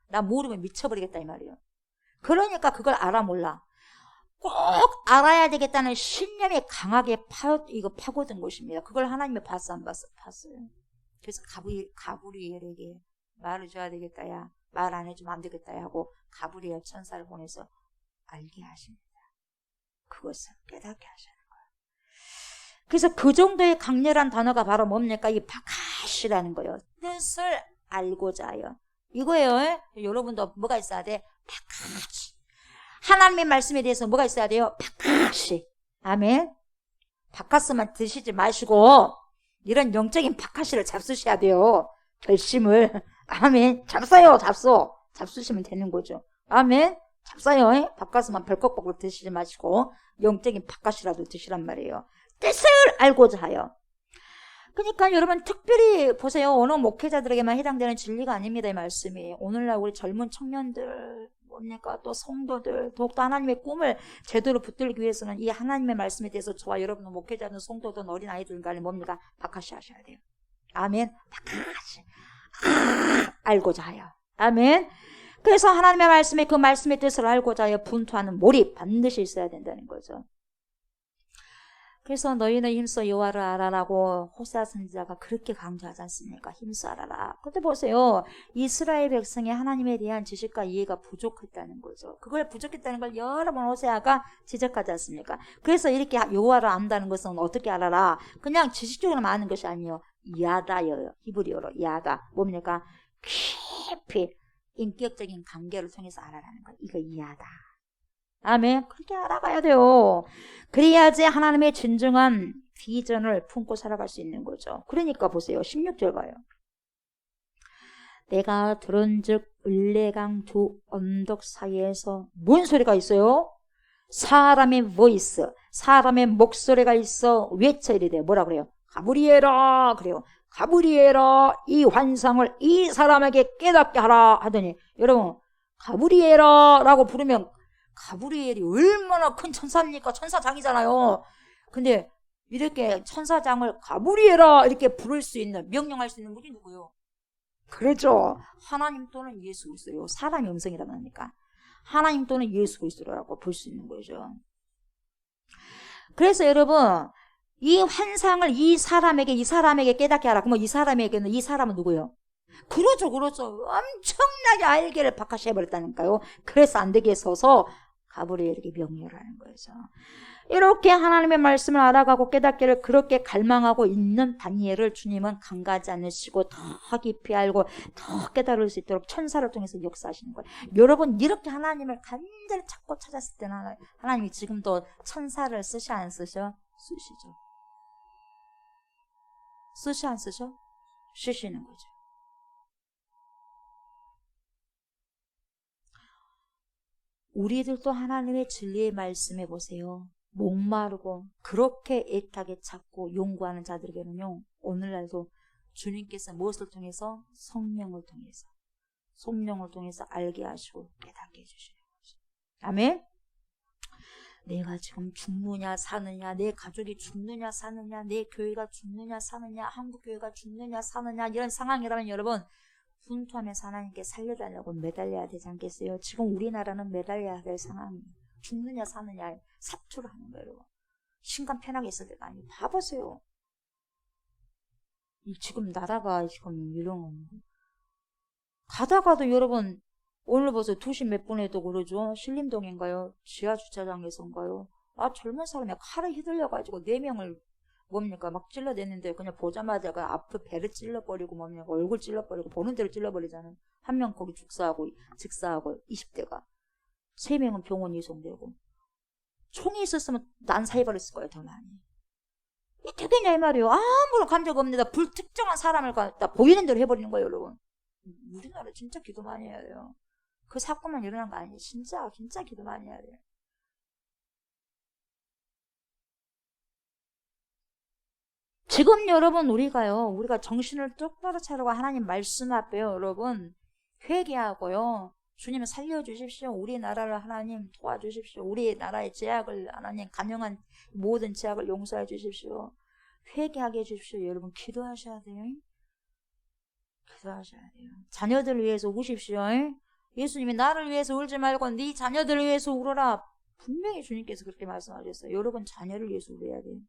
[SPEAKER 2] 나 모르면 미쳐버리겠다 이 말이에요. 그러니까 그걸 알아 몰라. 꼭 알아야 되겠다는 신념이 강하게 파고든 것입니다. 그걸 하나님이 봤어 안 봤어? 봤어요. 그래서 가브리엘에게 말을 줘야 되겠다 야, 말 안 해주면 안 되겠다 야 하고 가브리엘 천사를 보내서 알게 하십니다. 그것을 깨닫게 하시는 거예요. 그래서 그 정도의 강렬한 단어가 바로 뭡니까? 이 바카시라는 거예요. 뜻을 알고자 하여. 이거예요. 여러분도 뭐가 있어야 돼? 바카시. 하나님의 말씀에 대해서 뭐가 있어야 돼요? 바카시. 아멘. 바카스만 드시지 마시고 이런 영적인 바카시를 잡수셔야 돼요. 결심을. 아멘. 잡수시면 되는 거죠. 아멘. 잡사요. 바카스만 벌컥벌컥 드시지 마시고 영적인 바카시라도 드시란 말이에요. 뜻을 알고자 하여. 그러니까 여러분 특별히 보세요. 어느 목회자들에게만 해당되는 진리가 아닙니다. 이 말씀이. 오늘날 우리 젊은 청년들 뭡니까? 또 성도들 더욱더 하나님의 꿈을 제대로 붙들기 위해서는 이 하나님의 말씀에 대해서 저와 여러분 목회자든 성도든 어린아이들 간에 뭡니까? 바카시 하셔야 돼요. 아멘. 바카시. 알고자 하여. 아멘. 그래서 하나님의 말씀에 그 말씀의 뜻을 알고자 하여 분투하는 몰입 반드시 있어야 된다는 거죠. 그래서 너희는 힘써 여호와를 알아라고 호세아 선지자가 그렇게 강조하지 않습니까? 힘써 알아라. 근데 보세요. 이스라엘 백성의 하나님에 대한 지식과 이해가 부족했다는 거죠. 그걸 부족했다는 걸 여러 번 호세아가 지적하지 않습니까? 그래서 이렇게 여호와를 안다는 것은 어떻게 알아라? 그냥 지식적으로만 아는 것이 아니에요. 야다예요. 히브리어로 야다. 뭡니까? 깊이 인격적인 관계를 통해서 알아라는 거예요. 이거 야다. 아멘. 그렇게 알아가야 돼요. 그래야지 하나님의 진정한 비전을 품고 살아갈 수 있는 거죠. 그러니까 보세요. 16절 봐요. 내가 들은즉 을레강 두 언덕 사이에서 뭔 소리가 있어요? 사람의 보이스, 사람의 목소리가 있어 외쳐 이르되 뭐라 그래요? 가브리엘아 그래요. 가브리엘아 이 환상을 이 사람에게 깨닫게 하라 하더니 여러분 가브리엘아 라고 부르면 가브리엘이 얼마나 큰 천사입니까? 천사장이잖아요. 근데 이렇게 천사장을 가브리엘아 이렇게 부를 수 있는 명령할 수 있는 분이 누구요? 그렇죠. 하나님 또는 예수 그리스도요. 사람의 음성이라고 하니까 하나님 또는 예수 그리스도라고 볼 수 있는 거죠. 그래서 여러분 이 환상을 이 사람에게 깨닫게 하라. 그러면 이 사람에게는 이 사람은 누구요? 그렇죠. 엄청나게 알게를 박하시해버렸다니까요. 그래서 안 되게 서서 가브리엘에게 명령을 하는 거죠. 이렇게 하나님의 말씀을 알아가고 깨닫기를 그렇게 갈망하고 있는 다니엘을 주님은 강가하지 않으시고 더 깊이 알고 더 깨달을 수 있도록 천사를 통해서 역사하시는 거예요. 여러분 이렇게 하나님을 간절히 찾고 찾았을 때는 하나님이 지금도 천사를 쓰시 안 쓰셔? 쓰시죠. 쓰시 안 쓰셔? 쓰시는 거죠. 우리들도 하나님의 진리의 말씀해 보세요. 목마르고 그렇게 애타게 찾고 용구하는 자들에게는요. 오늘날도 주님께서 무엇을 통해서? 성령을 통해서 알게 하시고 깨닫게 해주시는 거죠. 아멘? 내가 지금 죽느냐 사느냐, 내 가족이 죽느냐 사느냐, 내 교회가 죽느냐 사느냐, 한국교회가 죽느냐 사느냐, 이런 상황이라면 여러분 분투하면서 하나님께 살려달라고 매달려야 되지 않겠어요? 지금 우리나라는 매달려야 될 상황이 죽느냐 사느냐 사투를 하는 거예요. 여러분. 신간 편하게 있을 때가 아니에요. 봐보세요. 지금 나라가 지금 이런 거 가다가도 여러분 오늘 벌써 2시 몇 분에도 그러죠. 신림동인가요? 지하주차장에서인가요? 젊은 사람이 칼을 휘둘려가지고 4명을 뭡니까 막 찔러댔는데 그냥 보자마자 그 앞에 배를 찔러버리고 뭡니까 얼굴 찔러버리고 보는 대로 찔러버리잖아요. 한 명 거기 즉사하고 20대가 3명은 병원 이송되고 총이 있었으면 난 사해버렸을 거예요. 더 많이. 이 되겠냐 이 말이에요. 아무런 감정 없는데 불특정한 사람을 갖다 보이는 대로 해버리는 거예요. 여러분. 우리나라 진짜 기도 많이 해야 돼요. 그 사건만 일어난 거 아니에요. 진짜 기도 많이 해야 돼요. 지금 여러분 우리가 정신을 똑바로 차리고 하나님 말씀 앞에요. 여러분 회개하고요. 주님 살려주십시오. 우리나라를 하나님 도와주십시오. 우리나라의 죄악을 하나님 가능한 모든 죄악을 용서해 주십시오. 회개하게 해주십시오. 여러분 기도하셔야 돼요. 기도하셔야 돼요. 자녀들을 위해서 우십시오. 예수님이 나를 위해서 울지 말고 네 자녀들을 위해서 울어라. 분명히 주님께서 그렇게 말씀하셨어요. 여러분 자녀를 위해서 울어야 돼요.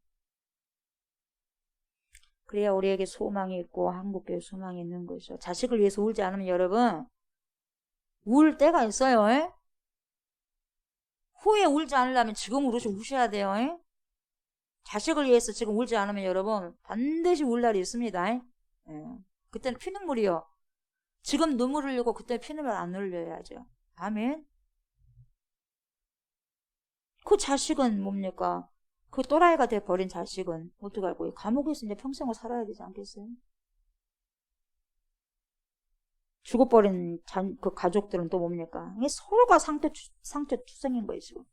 [SPEAKER 2] 그래야 우리에게 소망이 있고 한국교회 소망이 있는 거죠. 자식을 위해서 울지 않으면 여러분 울 때가 있어요. 후에 울지 않으려면 지금 우셔야 돼요. 자식을 위해서 지금 울지 않으면 여러분 반드시 울 날이 있습니다. 그때는 피눈물이요. 지금 눈물 흘리고 그때 피눈물 안 흘려야죠. 아멘. 그 자식은 뭡니까? 그 또라이가 돼버린 자식은 어떡하고요? 감옥에서 이제 평생을 살아야 되지 않겠어요? 죽어버린 그 가족들은 또 뭡니까? 서로가 상처투성인 거예요, 지금.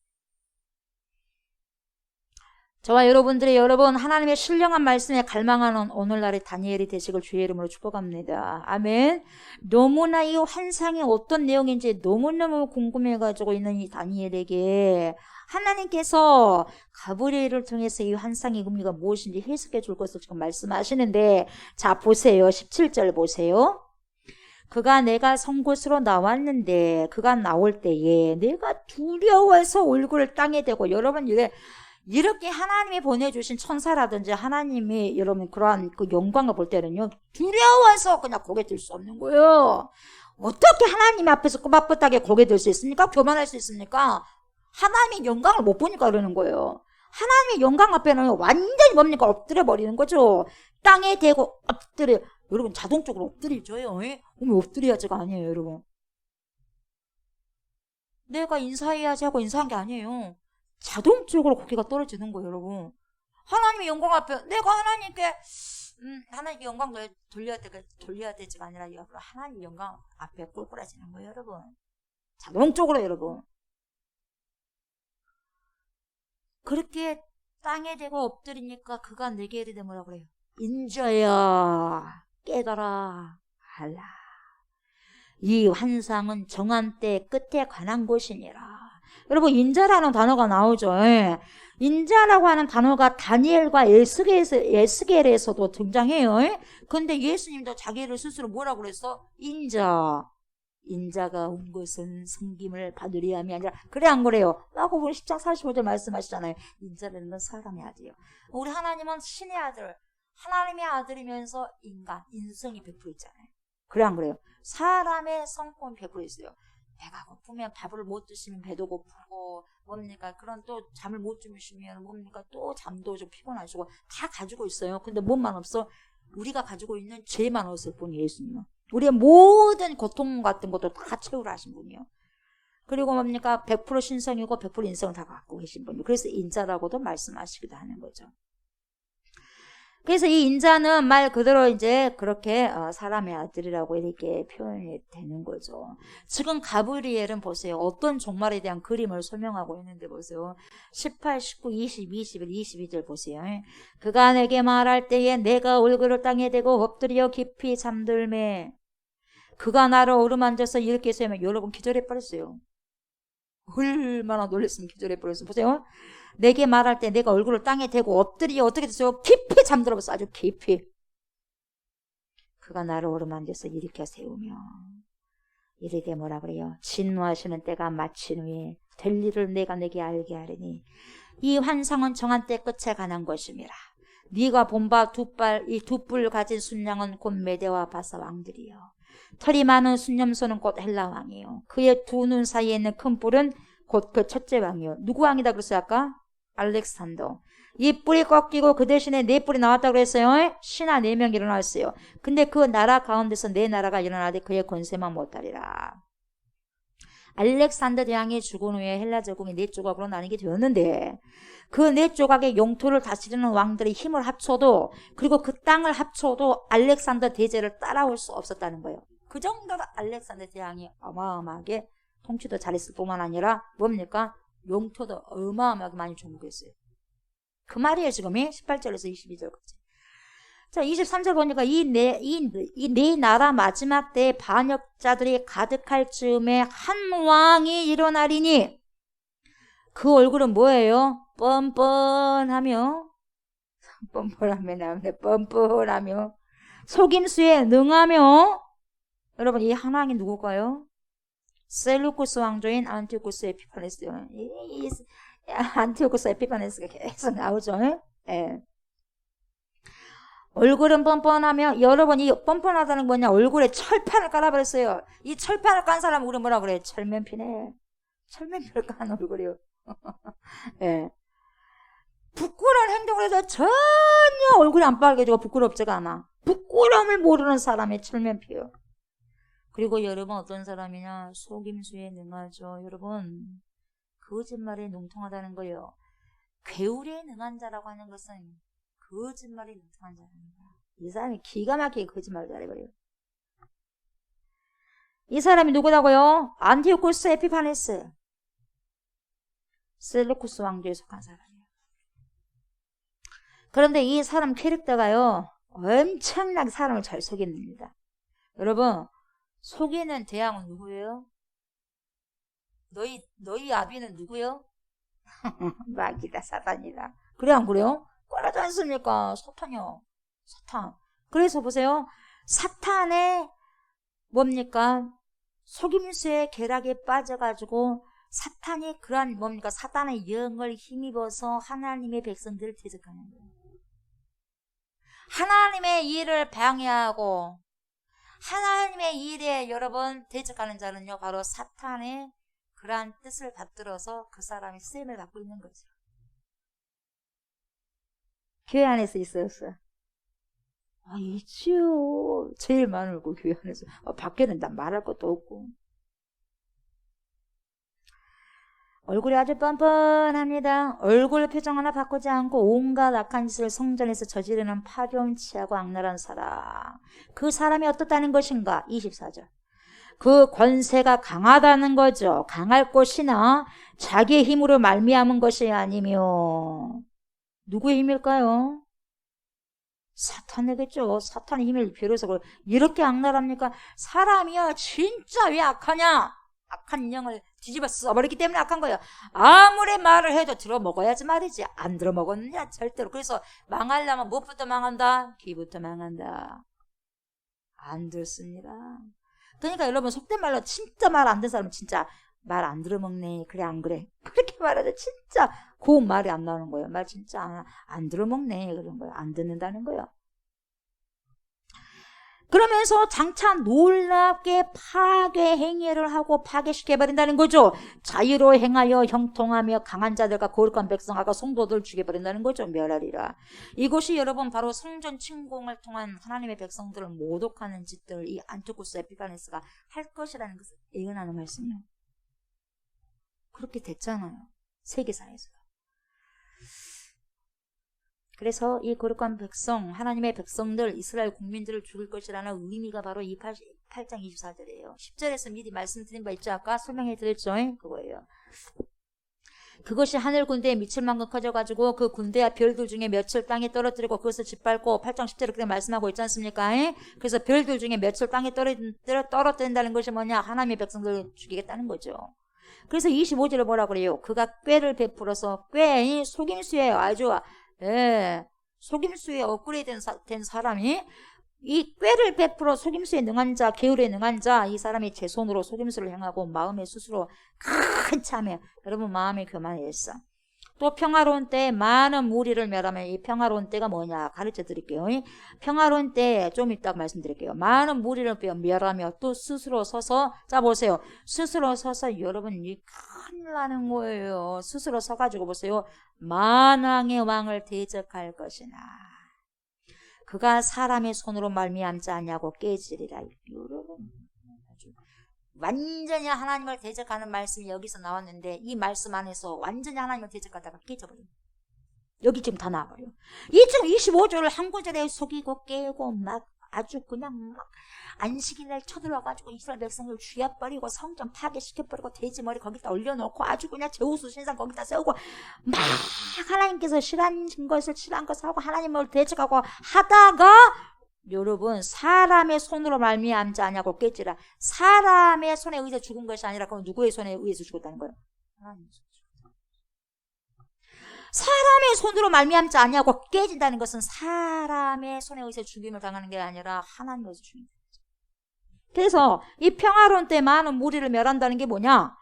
[SPEAKER 2] 저와 여러분들이 하나님의 신령한 말씀에 갈망하는 오늘날의 다니엘이 되시길 주의 이름으로 축복합니다. 아멘. 너무나 이 환상이 어떤 내용인지 너무너무 궁금해가지고 있는 이 다니엘에게 하나님께서 가브리엘을 통해서 이 환상의 의미가 무엇인지 해석해 줄 것을 지금 말씀하시는데, 자 보세요. 17절 보세요. 그가 내가 선 곳으로 나왔는데 그가 나올 때에 내가 두려워서 얼굴을 땅에 대고, 여러분 이렇게 하나님이 보내주신 천사라든지 하나님이 여러분 그러한 그 영광을 볼 때는요, 두려워서 그냥 고개 들 수 없는 거예요. 어떻게 하나님 앞에서 꼬박꼬박하게 고개 들 수 있습니까? 교만할 수 있습니까? 하나님의 영광을 못 보니까 그러는 거예요. 하나님의 영광 앞에는 완전히 뭡니까? 엎드려 버리는 거죠. 땅에 대고 엎드려. 여러분 자동적으로 엎드리죠요. 엎드려야지가 아니에요, 여러분. 내가 인사해야지 하고 인사한 게 아니에요. 자동적으로 고개가 떨어지는 거예요, 여러분. 하나님의 영광 앞에 내가 하나님께 하나님께 영광 돌려야 되지가 아니라 하나님의 영광 앞에 꼴꼴해지는 거예요, 여러분. 자동적으로 여러분. 그렇게 땅에 대고 엎드리니까 그가 내게 이르되 뭐라 그래요? 인자야 깨달아 알라. 이 환상은 정한 때 끝에 관한 것이니라. 여러분 인자라는 단어가 나오죠. 인자라고 하는 단어가 다니엘과 에스겔에서도 등장해요. 근데 예수님도 자기를 스스로 뭐라고 그랬어? 인자가 온 것은 섬김을 받으려 함이 아니라, 그래 안 그래요? 마가복음 10장 45절 말씀하시잖아요. 인자라는 건 사람의 아들이요. 우리 하나님은 신의 아들, 하나님의 아들이면서 인성이 100% 있잖아요. 그래 안 그래요? 사람의 성품은 100% 있어요. 배가 고프면 밥을 못 드시면 배도 고프고, 뭡니까? 그런 또 잠을 못 주무시면 뭡니까? 또 잠도 좀 피곤하시고, 다 가지고 있어요. 근데 뭔만 없어? 우리가 가지고 있는 죄만 없을 뿐이에요, 예수님은. 우리의 모든 고통 같은 것도 다 채우라 하신 분이요. 그리고 뭡니까? 100% 신성이고 100% 인성을 다 갖고 계신 분이요. 그래서 인자라고도 말씀하시기도 하는 거죠. 그래서 이 인자는 말 그대로 이제 그렇게 사람의 아들이라고 이렇게 표현이 되는 거죠. 지금 가브리엘은 보세요. 어떤 종말에 대한 그림을 설명하고 있는데 보세요. 18, 19, 20, 21, 22절 보세요. 그가 내게 말할 때에 내가 얼굴을 땅에 대고 엎드려 깊이 잠들매 그가 나를 어루만져서 이렇게 세우면, 여러분 기절해 버렸어요. 얼마나 놀랬으면 기절해 버렸어. 보세요. 내게 말할 때 내가 얼굴을 땅에 대고 엎드리게 어떻게 됐어요? 깊이 잠들어 봤어. 아주 깊이. 그가 나를 오르만져서 일으켜 세우며 이르되 뭐라 그래요? 진노하시는 때가 마친 후에 될 일을 내가 내게 알게 하리니 이 환상은 정한 때 끝에 관한 것임이라. 네가 본 바 이 두 뿔 가진 순양은 곧 메대와 바사 왕들이요. 털이 많은 순념소는 곧 헬라 왕이요. 그의 두 눈 사이에 있는 큰 뿔은 곧 그 첫째 왕이요. 누구 왕이다 그랬어요 아까? 알렉산더. 이 뿔이 꺾이고 그 대신에 네 뿔이 나왔다고 그랬어요. 신하 4명이 일어났어요. 근데 그 나라 가운데서 네 나라가 일어나되 그의 권세만 못하리라. 알렉산더 대왕이 죽은 후에 헬라 제국이 4조각으로 나뉘게 되었는데 그 4조각의 영토를 다스리는 왕들의 힘을 합쳐도 그리고 그 땅을 합쳐도 알렉산더 대제를 따라올 수 없었다는 거예요. 그 정도로 알렉산더 대왕이 어마어마하게 통치도 잘했을 뿐만 아니라 뭡니까? 영토도 어마어마하게 많이 정복했어요. 그 말이에요 지금이 18절에서 22절까지. 자 23절 보니까 이 네 나라 마지막 때에 반역자들이 가득할 즈음에 한 왕이 일어나리니 그 얼굴은 뭐예요? 뻔뻔하며 뻔뻔하며 속임수에 능하며. 여러분 이 한 왕이 누굴까요? 셀루쿠스 왕조인 안티오쿠스 에피파네스요. 이 안티오쿠스 에피파네스가 계속 나오죠. 예. 얼굴은 뻔뻔하며. 여러분 이 뻔뻔하다는 게 뭐냐? 얼굴에 철판을 깔아버렸어요. 이 철판을 깐 사람은 우리 뭐라 그래? 철면피네. 철면피를 깐 얼굴이요. 예. 부끄러운 행동을 해서 전혀 얼굴이 안 빨개지고 부끄럽지가 않아. 부끄러움을 모르는 사람의 철면피요. 그리고 여러분 어떤 사람이냐? 속임수에 능하죠. 여러분 거짓말에 능통하다는 거예요. 괴울에 능한 자라고 하는 것은 거짓말에 능통한 자랍니다. 이 사람이 기가 막히게 거짓말을 잘해버려요. 이 사람이 누구다고요? 안티오쿠스 에피파네스. 셀루쿠스 왕조에 속한 사람이에요. 그런데 이 사람 캐릭터가요 엄청나게 사람을 잘 속입니다. 여러분 속이는 대왕은 누구예요? 너희 아비는 누구요? 마귀다 사탄이다. 그래 안 그래요? 그러지 않습니까? 사탄이요. 사탄. 그래서 보세요. 사탄의 뭡니까? 속임수의 계략에 빠져가지고 사탄이 그러한 뭡니까? 사탄의 영을 힘입어서 하나님의 백성들을 대적하는 거예요. 하나님의 일을 방해하고 하나님의 일에 여러분 대적하는 자는요 바로 사탄의 그러한 뜻을 받들어서 그 사람이 쓰임을 받고 있는 거죠. 교회 안에서 있었어요. 있지요. 제일 많을고 교회 안에서. 밖에는 난 말할 것도 없고. 얼굴이 아주 뻔뻔합니다. 얼굴 표정 하나 바꾸지 않고 온갖 악한 짓을 성전에서 저지르는 파렴치하고 악랄한 사람. 그 사람이 어떻다는 것인가? 24절. 그 권세가 강하다는 거죠. 강할 것이나 자기의 힘으로 말미암은 것이 아니며 누구의 힘일까요? 사탄이겠죠. 사탄의 힘을 빌어서 이렇게 악랄합니까? 사람이요 진짜 왜 악하냐? 악한 영을 뒤집어 써버렸기 때문에 악한 거예요. 아무리 말을 해도 들어먹어야지 말이지. 안 들어먹었느냐 절대로. 그래서 망하려면 무엇부터 망한다? 귀부터 망한다. 안 듣습니다. 그러니까 여러분 속된 말로 진짜 말 안 듣는 사람은 진짜 말 안 들어먹네. 그래 안 그래? 그렇게 말하죠. 진짜 고운 말이 안 나오는 거예요. 말 진짜 안 들어먹네. 그런 거예요. 안 듣는다는 거예요. 그러면서 장차 놀랍게 파괴 행위를 하고 파괴시켜버린다는 거죠. 자유로 행하여 형통하며 강한 자들과 거룩한 백성하고 성도들 죽여버린다는 거죠. 멸하리라. 이것이 여러분 바로 성전 침공을 통한 하나님의 백성들을 모독하는 짓들 이 안티오쿠스 에피파네스가 할 것이라는 것을 예언하는 말씀이에요. 그렇게 됐잖아요. 세계사에서. 그래서 이 거룩한 백성, 하나님의 백성들, 이스라엘 국민들을 죽일 것이라는 의미가 바로 이 8장 24절이에요. 10절에서 미리 말씀드린 바 있죠. 아까 설명해 드렸죠. 그거예요. 그것이 하늘 군대에 미칠 만큼 커져가지고 그 군대와 별들 중에 몇을 땅에 떨어뜨리고 그것을 짓밟고 8장 10절에 그렇게 말씀하고 있지 않습니까? 그래서 별들 중에 몇을 땅에 떨어뜨린다는 것이 뭐냐? 하나님의 백성들을 죽이겠다는 거죠. 그래서 25절에 뭐라 그래요? 그가 꾀를 베풀어서, 꾀, 속임수예요. 아주, 속임수에 업그레이드 된 사람이 이 꾀를 베풀어 속임수에 능한 자, 계율에 능한 자, 이 사람이 제 손으로 속임수를 행하고 마음에 스스로 큰 참에, 여러분 마음이 교만했어. 또 평화로운 때에 많은 무리를 멸하면, 이 평화로운 때가 뭐냐 가르쳐 드릴게요. 평화로운 때 좀 이따 말씀드릴게요. 많은 무리를 멸하며 또 스스로 서서, 자 보세요. 스스로 서서 여러분 이 큰일 나는 거예요. 스스로 서가지고 보세요. 만왕의 왕을 대적할 것이나 그가 사람의 손으로 말미암지 않냐고 깨지리라. 여러분 완전히 하나님을 대적하는 말씀이 여기서 나왔는데 이 말씀 안에서 완전히 하나님을 대적하다가 깨져버려요. 여기 지금 다 나와버려요. 이 지금 25절을 한 구절에 속이고 깨고 막 아주 그냥 막 안식일날 쳐들어가지고 이스라엘 백성을 쥐어버리고 성전 파괴시켜버리고 돼지머리 거기다 올려놓고 아주 그냥 제우스 신상 거기다 세우고 막 하나님께서 싫어하는 것을 싫어한 것을 하고 하나님을 대적하고 하다가 여러분 사람의 손으로 말미암지 않냐고 깨지라. 사람의 손에 의해서 죽은 것이 아니라 그럼 누구의 손에 의해서 죽었다는 거예요? 사람의 손으로 말미암지 않냐고 깨진다는 것은 사람의 손에 의해서 죽임을 당하는 게 아니라 하나님께서 죽인다. 그래서 이 평화로운 때 많은 무리를 멸한다는 게 뭐냐?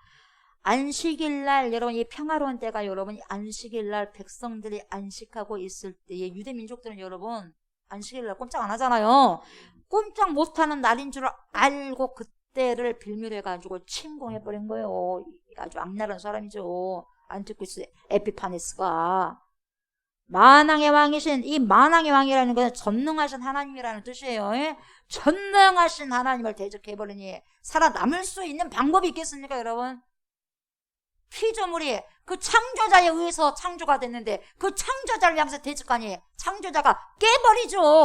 [SPEAKER 2] 안식일날 여러분 이 평화로운 때가 여러분 안식일날 백성들이 안식하고 있을 때에 유대 민족들은 여러분 안식일날 꼼짝 안 하잖아요. 꼼짝 못하는 날인 줄 알고 그때를 빌미해가지고 침공해버린 거예요. 아주 악랄한 사람이죠. 안티쿠스 에피파네스가. 만왕의 왕이신 이 만왕의 왕이라는 것은 전능하신 하나님이라는 뜻이에요. 전능하신 하나님을 대적해버리니 살아남을 수 있는 방법이 있겠습니까 여러분? 피조물이 그 창조자에 의해서 창조가 됐는데 그 창조자를 향해서 대적하니 창조자가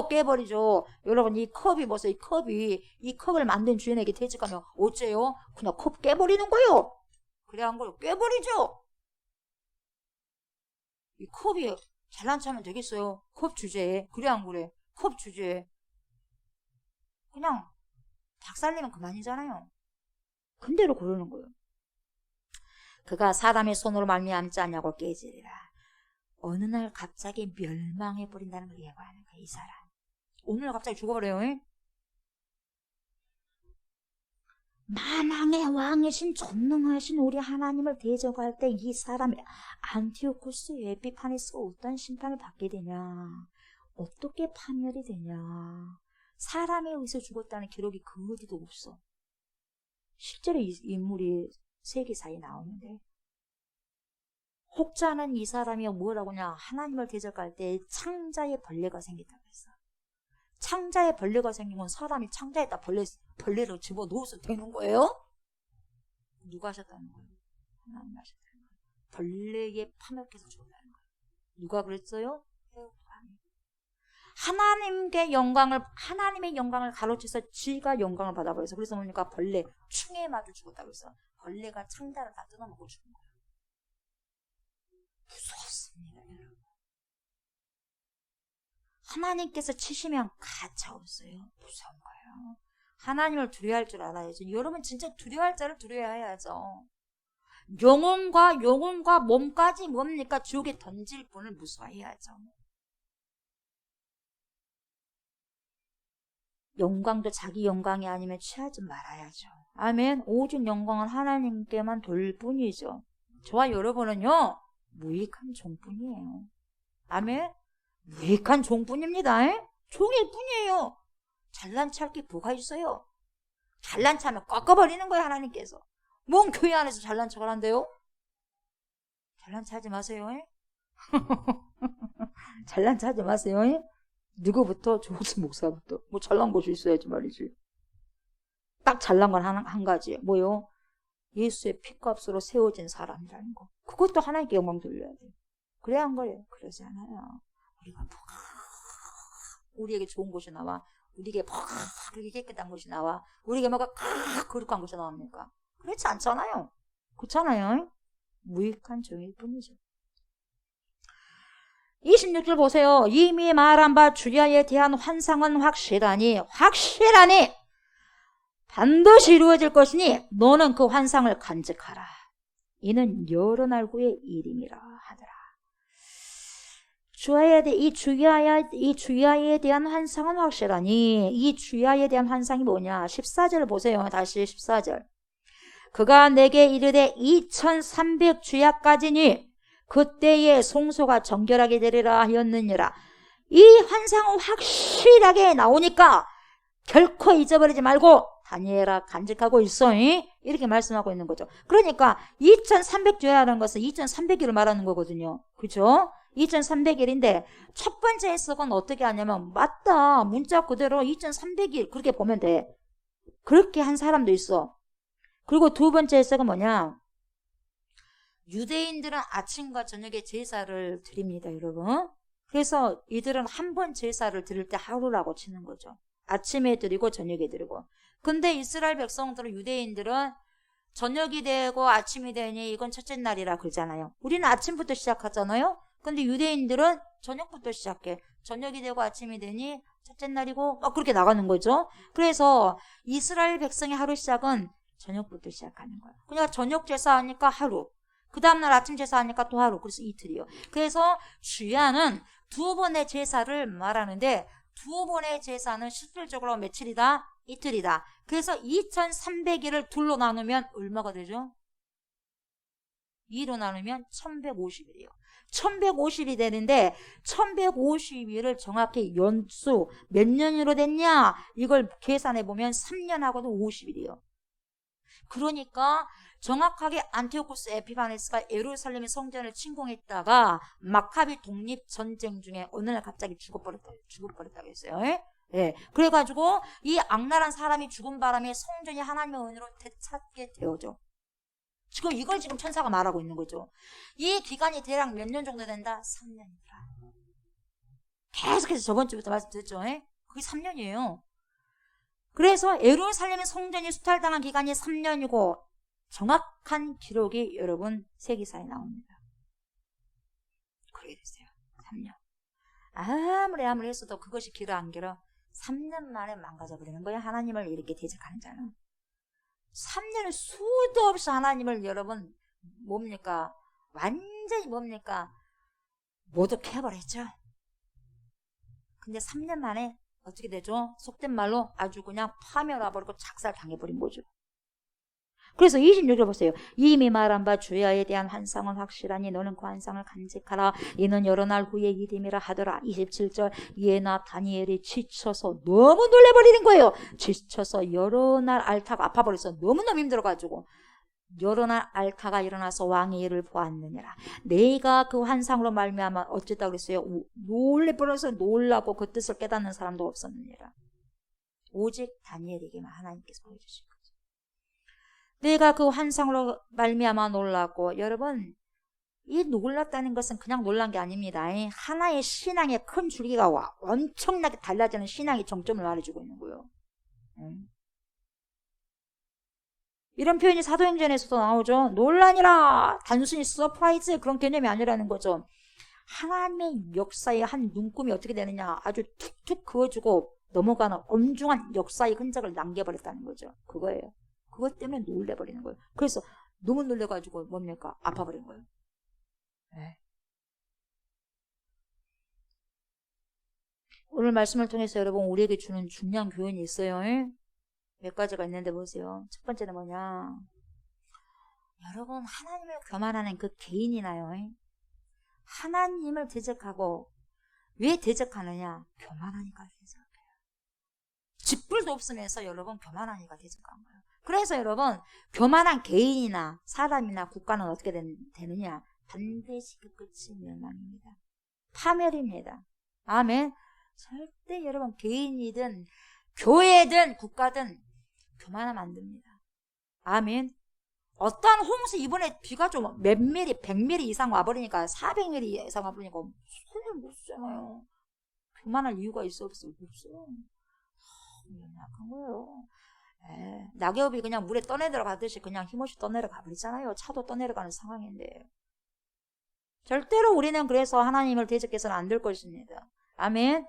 [SPEAKER 2] 깨버리죠. 여러분 이 컵이 보세요. 이 컵을 만든 주인에게 대적하면 어째요? 그냥 컵 깨버리는 거예요. 그래 한 거예요. 깨버리죠. 이 컵이 잘난 척하면 되겠어요? 컵 주제에. 그래 안 그래? 컵 주제에. 그냥 박살내면 그만이잖아요. 근데로 그러는 거예요. 그가 사람의 손으로 말미암지 않냐고 깨지리라. 어느 날 갑자기 멸망해버린다는 걸 예고하는 거야 이 사람. 오늘 갑자기 죽어버려요. 만왕의 왕이신 전능하신 우리 하나님을 대적할 때 이 사람이 안티오쿠스 에피파네스가 어떤 심판을 받게 되냐, 어떻게 파멸이 되냐. 사람에 의해서 죽었다는 기록이 그 어디도 없어. 실제로 이 인물이 세계 사이에 나오는데 혹자는 이 사람이 뭐라고 하냐, 하나님을 대적할 때 창자에 벌레가 생겼다고 했어. 창자에 벌레가 생기면 사람이 창자에다 벌레를 집어넣어서 되는 거예요? 누가 하셨다는 거예요? 하나님 하셨다는 거예요. 벌레에 파멸해서 죽었다는 거예요. 누가 그랬어요? 하나님의 영광을 가로채서 지가 영광을 받아버려서, 그래서 뭡니까? 벌레, 충에 맞아 죽었다고 해서 벌레가 창자를 다 뜯어먹고 죽은 거예요. 무서웠습니다, 여러분. 하나님께서 치시면 가차없어요. 무서운 거예요. 하나님을 두려워할 줄 알아야죠. 여러분 진짜 두려워할 자를 두려워해야죠. 영혼과 몸까지 뭡니까? 지옥에 던질 분을 무서워해야죠. 영광도 자기 영광이 아니면 취하지 말아야죠. 아멘. 오직 영광은 하나님께만 돌 뿐이죠. 저와 여러분은요, 무익한 종뿐이에요. 아멘. 무익한 종뿐입니다. 종일 뿐이에요. 잘난 체할 게 뭐가 있어요? 잘난 체하면 꺾어버리는 거예요, 하나님께서. 뭔 교회 안에서 잘난 척을 한대요? 잘난 체 하지 마세요. 잘난 체 하지 마세요. 누구부터? 조수 목사부터. 뭐 잘난 것이 있어야지 말이지. 딱 잘난 건 한 가지. 뭐요? 예수의 피값으로 세워진 사람이라는 거. 그것도 하나님께 영광 돌려야 돼. 그래야 한 거예요. 그러지 않아요. 우리에게 좋은 것이 나와, 우리에게 그렇게 깨끗한 것이 나와, 우리에게 뭐가 거룩한 것이 나옵니까? 그렇지 않잖아요. 그렇잖아요. 무익한 종일 뿐이죠. 26절 보세요. 이미 말한 바 주야에 대한 환상은 확실하니 반드시 이루어질 것이니 너는 그 환상을 간직하라. 이는 여러 날 후의 일임이라 하더라. 이 주야에 대한 환상은 확실하니, 이 주야에 대한 환상이 뭐냐? 14절 보세요. 다시 14절. 그가 내게 이르되 2300주야까지니 그때에 송소가 정결하게 되리라 하였느니라. 이 환상은 확실하게 나오니까 결코 잊어버리지 말고 다니엘아 간직하고 있어. 이렇게 말씀하고 있는 거죠. 그러니까 2300주야라는 것은 2300일을 말하는 거거든요. 그죠? 2300일인데 첫 번째 해석은 어떻게 하냐면 맞다. 문자 그대로 2300일 그렇게 보면 돼. 그렇게 한 사람도 있어. 그리고 두 번째 해석은 뭐냐? 유대인들은 아침과 저녁에 제사를 드립니다, 여러분. 그래서 이들은 한 번 제사를 드릴 때 하루라고 치는 거죠. 아침에 드리고 저녁에 드리고. 근데 이스라엘 백성들은, 유대인들은 저녁이 되고 아침이 되니 이건 첫째 날이라 그러잖아요. 우리는 아침부터 시작하잖아요. 근데 유대인들은 저녁부터 시작해. 저녁이 되고 아침이 되니 첫째 날이고 막 그렇게 나가는 거죠. 그래서 이스라엘 백성의 하루 시작은 저녁부터 시작하는 거예요. 그러니까 저녁 제사하니까 하루, 그 다음날 아침 제사하니까 또 하루, 그래서 이틀이요. 그래서 주야는 두 번의 제사를 말하는데 두 번의 제사는 실질적으로 며칠이다? 이틀이다. 그래서 2300일을 둘로 나누면 얼마가 되죠? 2로 나누면 1150일이에요. 1150일이 되는데 1150일을 정확히 연수 몇 년으로 됐냐? 이걸 계산해 보면 3년하고도 50일이에요. 그러니까 정확하게 안티오코스 에피파네스가 예루살렘의 성전을 침공했다가 마카비 독립전쟁 중에 어느 날 갑자기 죽어버렸다고 했어요. 예. 그래가지고 이 악랄한 사람이 죽은 바람에 성전이 하나님의 은혜로 되찾게 되어져. 이걸 지금 천사가 말하고 있는 거죠. 이 기간이 대략 몇 년 정도 된다? 3년이다. 계속해서 저번 주부터 말씀드렸죠. 그게 3년이에요. 그래서 예루살렘의 성전이 수탈당한 기간이 3년이고 정확한 기록이 여러분 세기사에 나옵니다. 그렇게 됐어요. 3년. 아무리 했어도 그것이 길어 안 길어? 3년 만에 망가져버리는 거예요. 하나님을 이렇게 대적하는 자는. 3년을 수도 없이 하나님을 여러분 뭡니까? 완전히 뭡니까? 모독해버렸죠. 근데 3년 만에 어떻게 되죠? 속된 말로 아주 그냥 파멸와버리고 작살당해버린 거죠. 그래서 26절 보세요. 이미 말한 바 주야에 대한 환상은 확실하니 너는 그 환상을 간직하라. 이는 여러 날 후의 일임이라 하더라. 27절. 이에나 다니엘이 지쳐서 너무 놀래버리는 거예요. 지쳐서 여러 날 앓다가 아파버려서 너무너무 힘들어가지고 여러 날 앓다가 일어나서 왕의 일을 보았느니라. 내가 그 환상으로 말미암아 어쨌다 그랬어요? 놀래버려서 놀라고 그 뜻을 깨닫는 사람도 없었느니라. 오직 다니엘에게만 하나님께서 보여주신 거죠. 내가 그 환상으로 말미암아 놀랐고, 여러분 이 놀랐다는 것은 그냥 놀란 게 아닙니다. 하나의 신앙의 큰 줄기가 엄청나게 달라지는 신앙의 정점을 말해주고 있는 거예요. 이런 표현이 사도행전에서도 나오죠. 논란이라 단순히 서프라이즈 그런 개념이 아니라는 거죠. 하나님의 역사의 한 눈금이 어떻게 되느냐, 아주 툭툭 그어주고 넘어가는 엄중한 역사의 흔적을 남겨버렸다는 거죠. 그거예요. 그것 때문에 놀래버리는 거예요. 그래서 너무 놀래가지고 뭡니까? 아파버린 거예요. 네. 오늘 말씀을 통해서 여러분 우리에게 주는 중요한 교훈이 있어요. 몇 가지가 있는데 보세요. 첫 번째는 뭐냐, 여러분 하나님을 교만하는 그 개인이나요, 하나님을 대적하고, 왜 대적하느냐? 교만하니까 대적해요. 짓불도 없으면서 여러분 교만하니까 대적한 거예요. 그래서 여러분 교만한 개인이나 사람이나 국가는 어떻게 되느냐? 반드시 그 끝이 멸망입니다. 파멸입니다. 아멘. 절대 여러분 개인이든 교회든 국가든 교만하면 안 됩니다. 아멘. 어떠한 홍수, 이번에 비가 좀 몇 미리, 100mm 이상 와버리니까 400mm 이상 와버리니까 손을 못 쓰잖아요. 교만할 이유가 있어 없어요? 없어요. 약한 거예요. 낙엽이 그냥 물에 떠내려가듯이 그냥 힘없이 떠내려가 버리잖아요. 차도 떠내려가는 상황인데. 절대로 우리는 그래서 하나님을 대적해서는 안 될 것입니다. 아멘.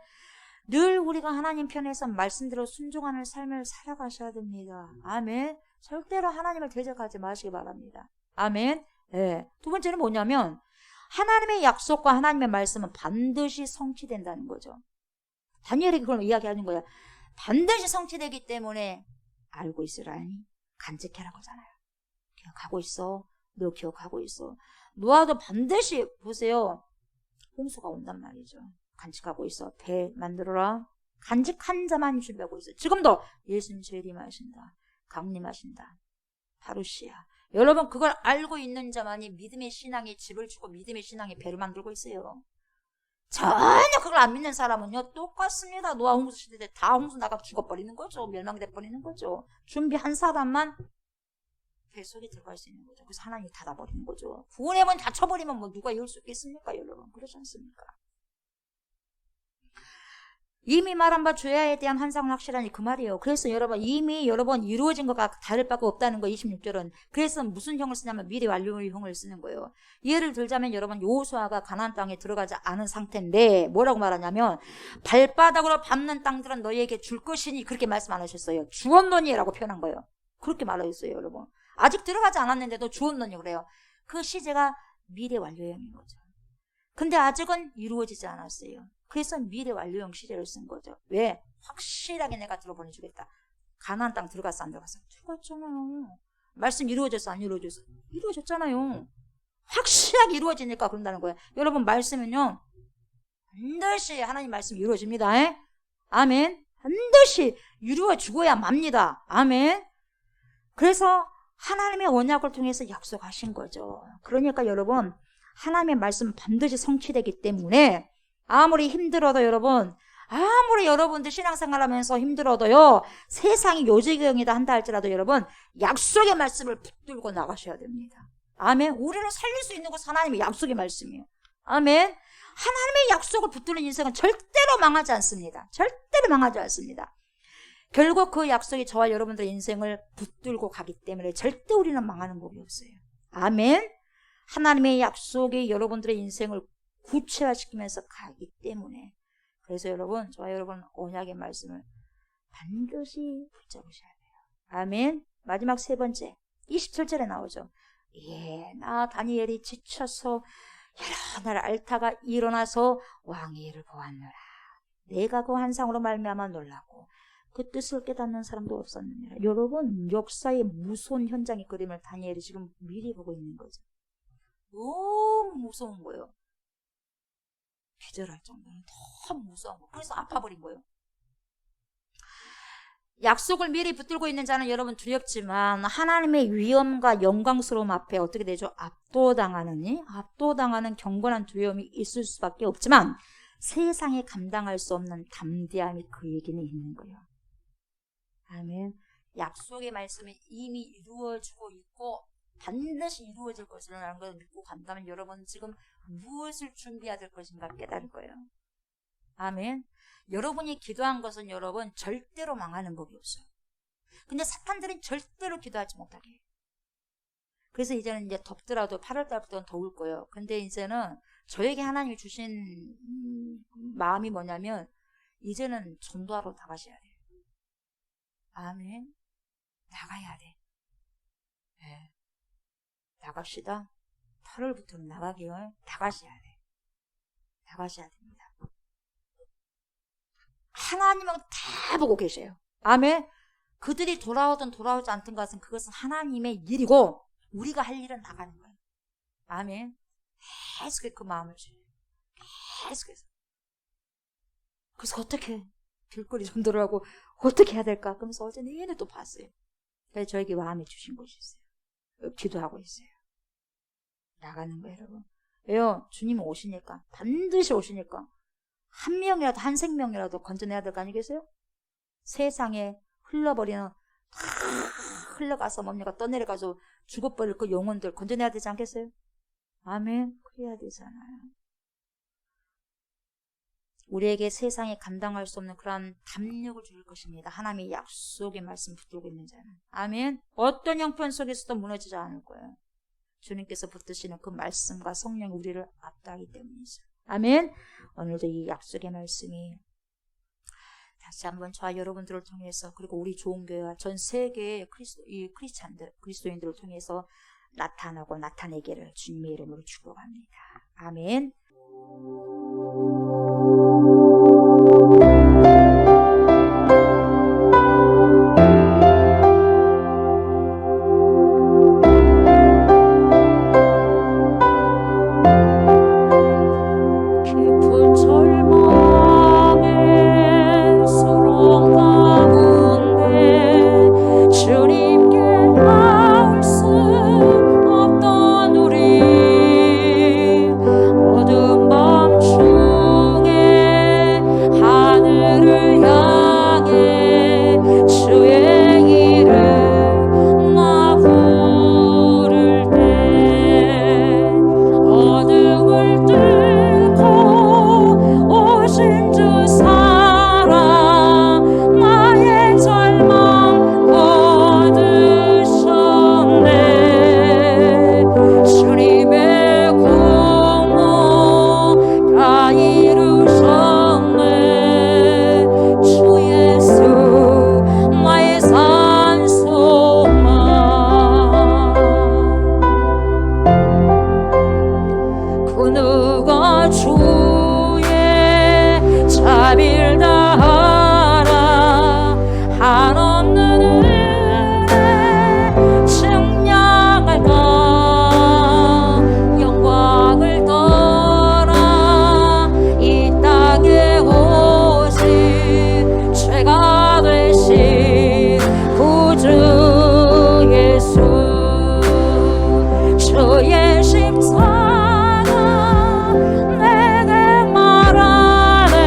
[SPEAKER 2] 늘 우리가 하나님 편에서 말씀대로 순종하는 삶을 살아가셔야 됩니다. 아멘. 절대로 하나님을 대적하지 마시기 바랍니다. 아멘. 예. 두 번째는 뭐냐면 하나님의 약속과 하나님의 말씀은 반드시 성취된다는 거죠. 다니엘이 그걸 이야기하는 거야. 반드시 성취되기 때문에 알고 있으라니 간직해라고 하잖아요. 기억하고 있어. 너 기억하고 있어. 노아도 반드시 보세요. 홍수가 온단 말이죠. 간직하고 있어. 배 만들어라. 간직한 자만 준비하고 있어요. 지금도 예수님 재림하신다. 강림하신다. 파루시아. 여러분 그걸 알고 있는 자만이 믿음의 신앙에 집을 주고 믿음의 신앙에 배를 만들고 있어요. 전혀 그걸 안 믿는 사람은요 똑같습니다. 노아 홍수 시대 때 다 홍수 나가 죽어버리는 거죠. 멸망돼 버리는 거죠. 준비한 사람만 배 속에 들어갈 수 있는 거죠. 그래서 하나님이 닫아버리는 거죠. 구원의 문 닫혀버리면 뭐 누가 열 수 있겠습니까 여러분. 그렇지 않습니까? 이미 말한 바 죄에 대한 환상은 확실하니 그 말이에요. 그래서 여러분 이미 여러분 이루어진 것과 다를 바가 없다는 거 26절은. 그래서 무슨 형을 쓰냐면 미래 완료의 형을 쓰는 거예요. 예를 들자면 여러분 여호수아가 가나안 땅에 들어가지 않은 상태인데 뭐라고 말하냐면 발바닥으로 밟는 땅들은 너희에게 줄 것이니 그렇게 말씀 안 하셨어요. 주었노니라고 표현한 거예요. 그렇게 말하셨어요 여러분. 아직 들어가지 않았는데도 주었노니 그래요. 그 시제가 미래 완료형인 거죠. 근데 아직은 이루어지지 않았어요. 그래서 미래 완료형 시제를 쓴 거죠. 왜? 확실하게 내가 들어보내주겠다. 가나안 땅 들어갔어 안 들어갔어? 들어갔잖아요. 말씀 이루어졌어 안 이루어졌어? 이루어졌잖아요. 확실하게 이루어지니까 그런다는 거예요. 여러분 말씀은요 반드시 하나님 말씀 이루어집니다. 에? 아멘. 반드시 이루어 죽어야 맙니다. 아멘. 그래서 하나님의 언약을 통해서 약속하신 거죠. 그러니까 여러분 하나님의 말씀은 반드시 성취되기 때문에 아무리 힘들어도 여러분 아무리 여러분들 신앙생활하면서 힘들어도요 세상이 요지경이다 한다 할지라도 여러분 약속의 말씀을 붙들고 나가셔야 됩니다. 아멘. 우리를 살릴 수 있는 것은 하나님의 약속의 말씀이에요. 아멘. 하나님의 약속을 붙드는 인생은 절대로 망하지 않습니다. 절대로 망하지 않습니다. 결국 그 약속이 저와 여러분들의 인생을 붙들고 가기 때문에 절대 우리는 망하는 법이 없어요. 아멘. 하나님의 약속이 여러분들의 인생을 구체화시키면서 가기 때문에 그래서 여러분 저와 여러분 언약의 말씀을 반드시 붙잡으셔야 돼요. 아멘. 마지막 세 번째 27절에 나오죠. 예, 나 다니엘이 지쳐서 여러 날 앓다가 일어나서 왕의 일을 보았노라. 내가 그 환상으로 말미암아 놀라고 그 뜻을 깨닫는 사람도 없었느니라. 여러분 역사의 무서운 현장의 그림을 다니엘이 지금 미리 보고 있는 거죠. 너무 무서운 거예요. 기절할 정도로 너무 무서운 거. 그래서 아파버린 거예요. 약속을 미리 붙들고 있는 자는 여러분 두렵지만 하나님의 위엄과 영광스러움 앞에 어떻게 되죠? 압도당하는 경건한 두려움이 있을 수밖에 없지만 세상에 감당할 수 없는 담대함이 그에게는 있는 거예요. 아멘. 약속의 말씀이 이미 이루어지고 있고 반드시 이루어질 것이라는 것을 믿고 간다면 여러분 지금 무엇을 준비해야 될 것인가 깨달을 거예요. 아멘. 여러분이 기도한 것은 여러분 절대로 망하는 법이 없어요. 근데 사탄들은 절대로 기도하지 못하게 해요. 그래서 이제는 이제 덥더라도 8월달부터는 더울 거예요. 근데 이제는 저에게 하나님이 주신 마음이 뭐냐면 이제는 전도하러 나가셔야 돼요. 아멘. 나가야 돼. 네. 나갑시다. 8월부터는 나가기요. 나가셔야 돼. 나가셔야 됩니다. 하나님은 다 보고 계셔요. 아멘. 그들이 돌아오든 돌아오지 않든 것은 그것은 하나님의 일이고 우리가 할 일은 나가는 거예요. 아멘. 계속해서 그 마음을 주세요. 계속해서. 그래서 어떻게 길거리 전도를 하고 어떻게 해야 될까? 그러면서 어제 내내 또 봤어요. 그래서 저에게 마음에 주신 것이 있어요. 기도하고 있어요. 나가는 거예요, 여러분. 왜요? 주님은 오시니까. 반드시 오시니까. 한 명이라도, 한 생명이라도 건져내야 될 거 아니겠어요? 세상에 흘러버리는, 흘러가서 뭡니까? 떠내려가서 죽어버릴 그 영혼들 건져내야 되지 않겠어요? 아멘. 그래야 되잖아요. 우리에게 세상에 감당할 수 없는 그러한 담력을 줄 것입니다. 하나님의 약속의 말씀 붙들고 있는 자는. 아멘. 어떤 형편 속에서도 무너지지 않을 거예요. 주님께서 붙드시는 그 말씀과 성령이 우리를 압도하기 때문이죠. 아멘. 오늘도 이 약속의 말씀이 다시 한번 저와 여러분들을 통해서 그리고 우리 좋은 교회와 전 세계의 그리스도인들을 통해서 나타나고 나타내기를 주님의 이름으로 축복합니다. 아멘.
[SPEAKER 4] 깊은 절망의 수렁 가운데 주님께 닿을 수 없던 우리 어두운 밤중에 하늘을 향해 주의 이름 나 부를 때 어둠을 뚫고 오신 주 사랑 나의 절망 거두셨네. 주님의 공로 다 이루셨네. 주 예수 나의 산소망. 그 누가 주의 자비를 다하라 한없는 은혜 증량할까. 영광을 떠나 이 땅에 오신 죄가 되신 구주 예수. 주의 십자가 내게 말하네.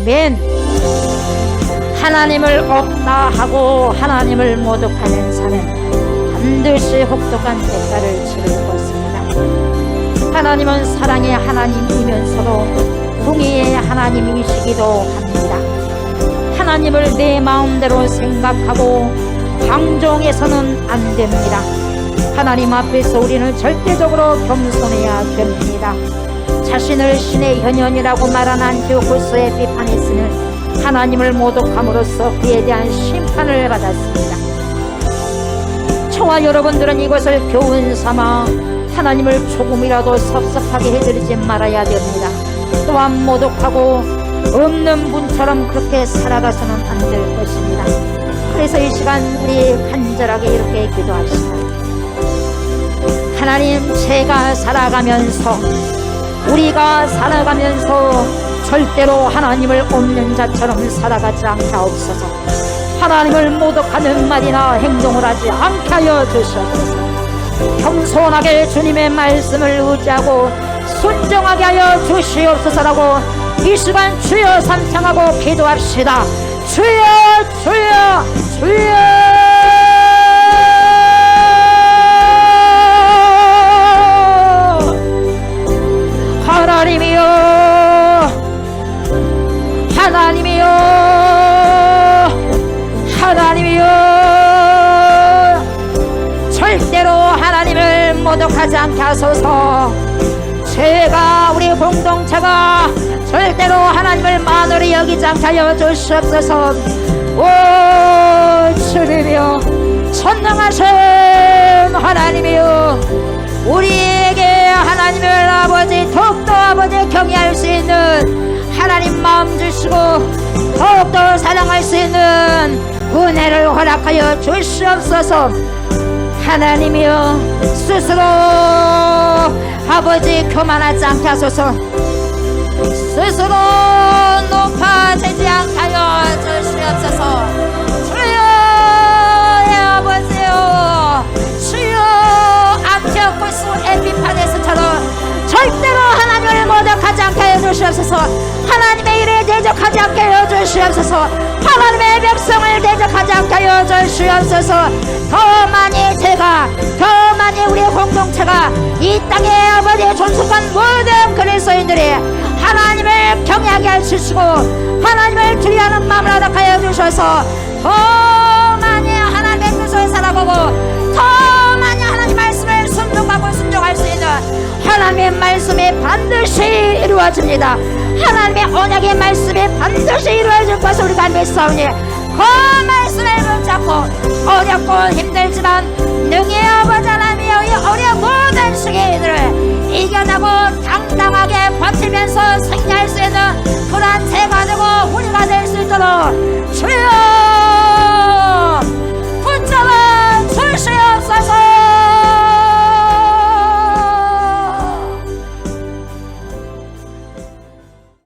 [SPEAKER 2] 아멘. 하나님을 없다 하고 하나님을 모독하는 자는 반드시 혹독한 대가를 치를 것입니다. 하나님은 사랑의 하나님이면서도 공의의 하나님이시기도 합니다. 하나님을 내 마음대로 생각하고 방종해서는 안 됩니다. 하나님 앞에서 우리는 절대적으로 겸손해야 됩니다. 자신을 신의 현현이라고 말한 안티오코스의 비판에서는 하나님을 모독함으로써 그에 대한 심판을 받았습니다. 저와 여러분들은 이것을 교훈 삼아 하나님을 조금이라도 섭섭하게 해드리지 말아야 됩니다. 또한 모독하고 없는 분처럼 그렇게 살아가서는 안 될 것입니다. 그래서 이 시간 우리 간절하게 이렇게 기도합시다. 하나님, 제가 살아가면서 우리가 살아가면서 절대로 하나님을 없는 자처럼 살아가지 않게 하옵소서. 하나님을 모독하는 말이나 행동을 하지 않게 하여 주시옵소서. 겸손하게 주님의 말씀을 의지하고 순종하게 하여 주시옵소서라고 이 시간 주여 삼창하고 기도합시다. 주여, 주여, 주여. 하나님이여, 하나님이여, 하나님이여, 절대로 하나님을 모독하지 않게 하소서. 제가 우리 공동체가 절대로 하나님을 만으로 여기지 않게 하여 주시옵소서. 오 주님이여, 전능하신 하나님이여, 우리에게 하나님을 아버지 더욱더 아버지 경외할 수 있는 하나님 마음 주시고 더욱더 사랑할 수 있는 은혜를 허락하여 주시옵소서. 하나님이여, 스스로 아버지 교만하지 않게 하소서. 스스로 높아지지 않게 하여 주시옵소서. 주여 아버지여, 주여 안티오코스 에피파네스처럼 절대로 하나님을 모독하지 않게 하여 주시옵소서. 하나님의 일에 대적하지 않게 하여 주시옵소서. 하나님의 백성을 대적하지 않게 하여 주시옵소서. 더 많이 제가, 더 많이 우리 공동체가 이 땅에 아버지의 존속한 모든 그리스도인들이 하나님을 경외하게 해주시고 하나님을 두려워하는 마음을 허락하여 주셔서 더 많이 하나님의 뜻을 살아보고 더 많이 하나님 말씀을 순종하고 순종할 수 있는 하나님의 말씀이 반드시 이루어집니다. 하나님의 언약의 말씀이 반드시 이루어질 것을 우리가 믿사오니 그 말씀을 붙잡고 어렵고 힘들지만 능히 아버지 하나님의 이 어려운 모든 시기들을 이겨내고 당당하게 버티면서 승리할 수 있는 그러한 제가 되고 우리가 될 수 있도록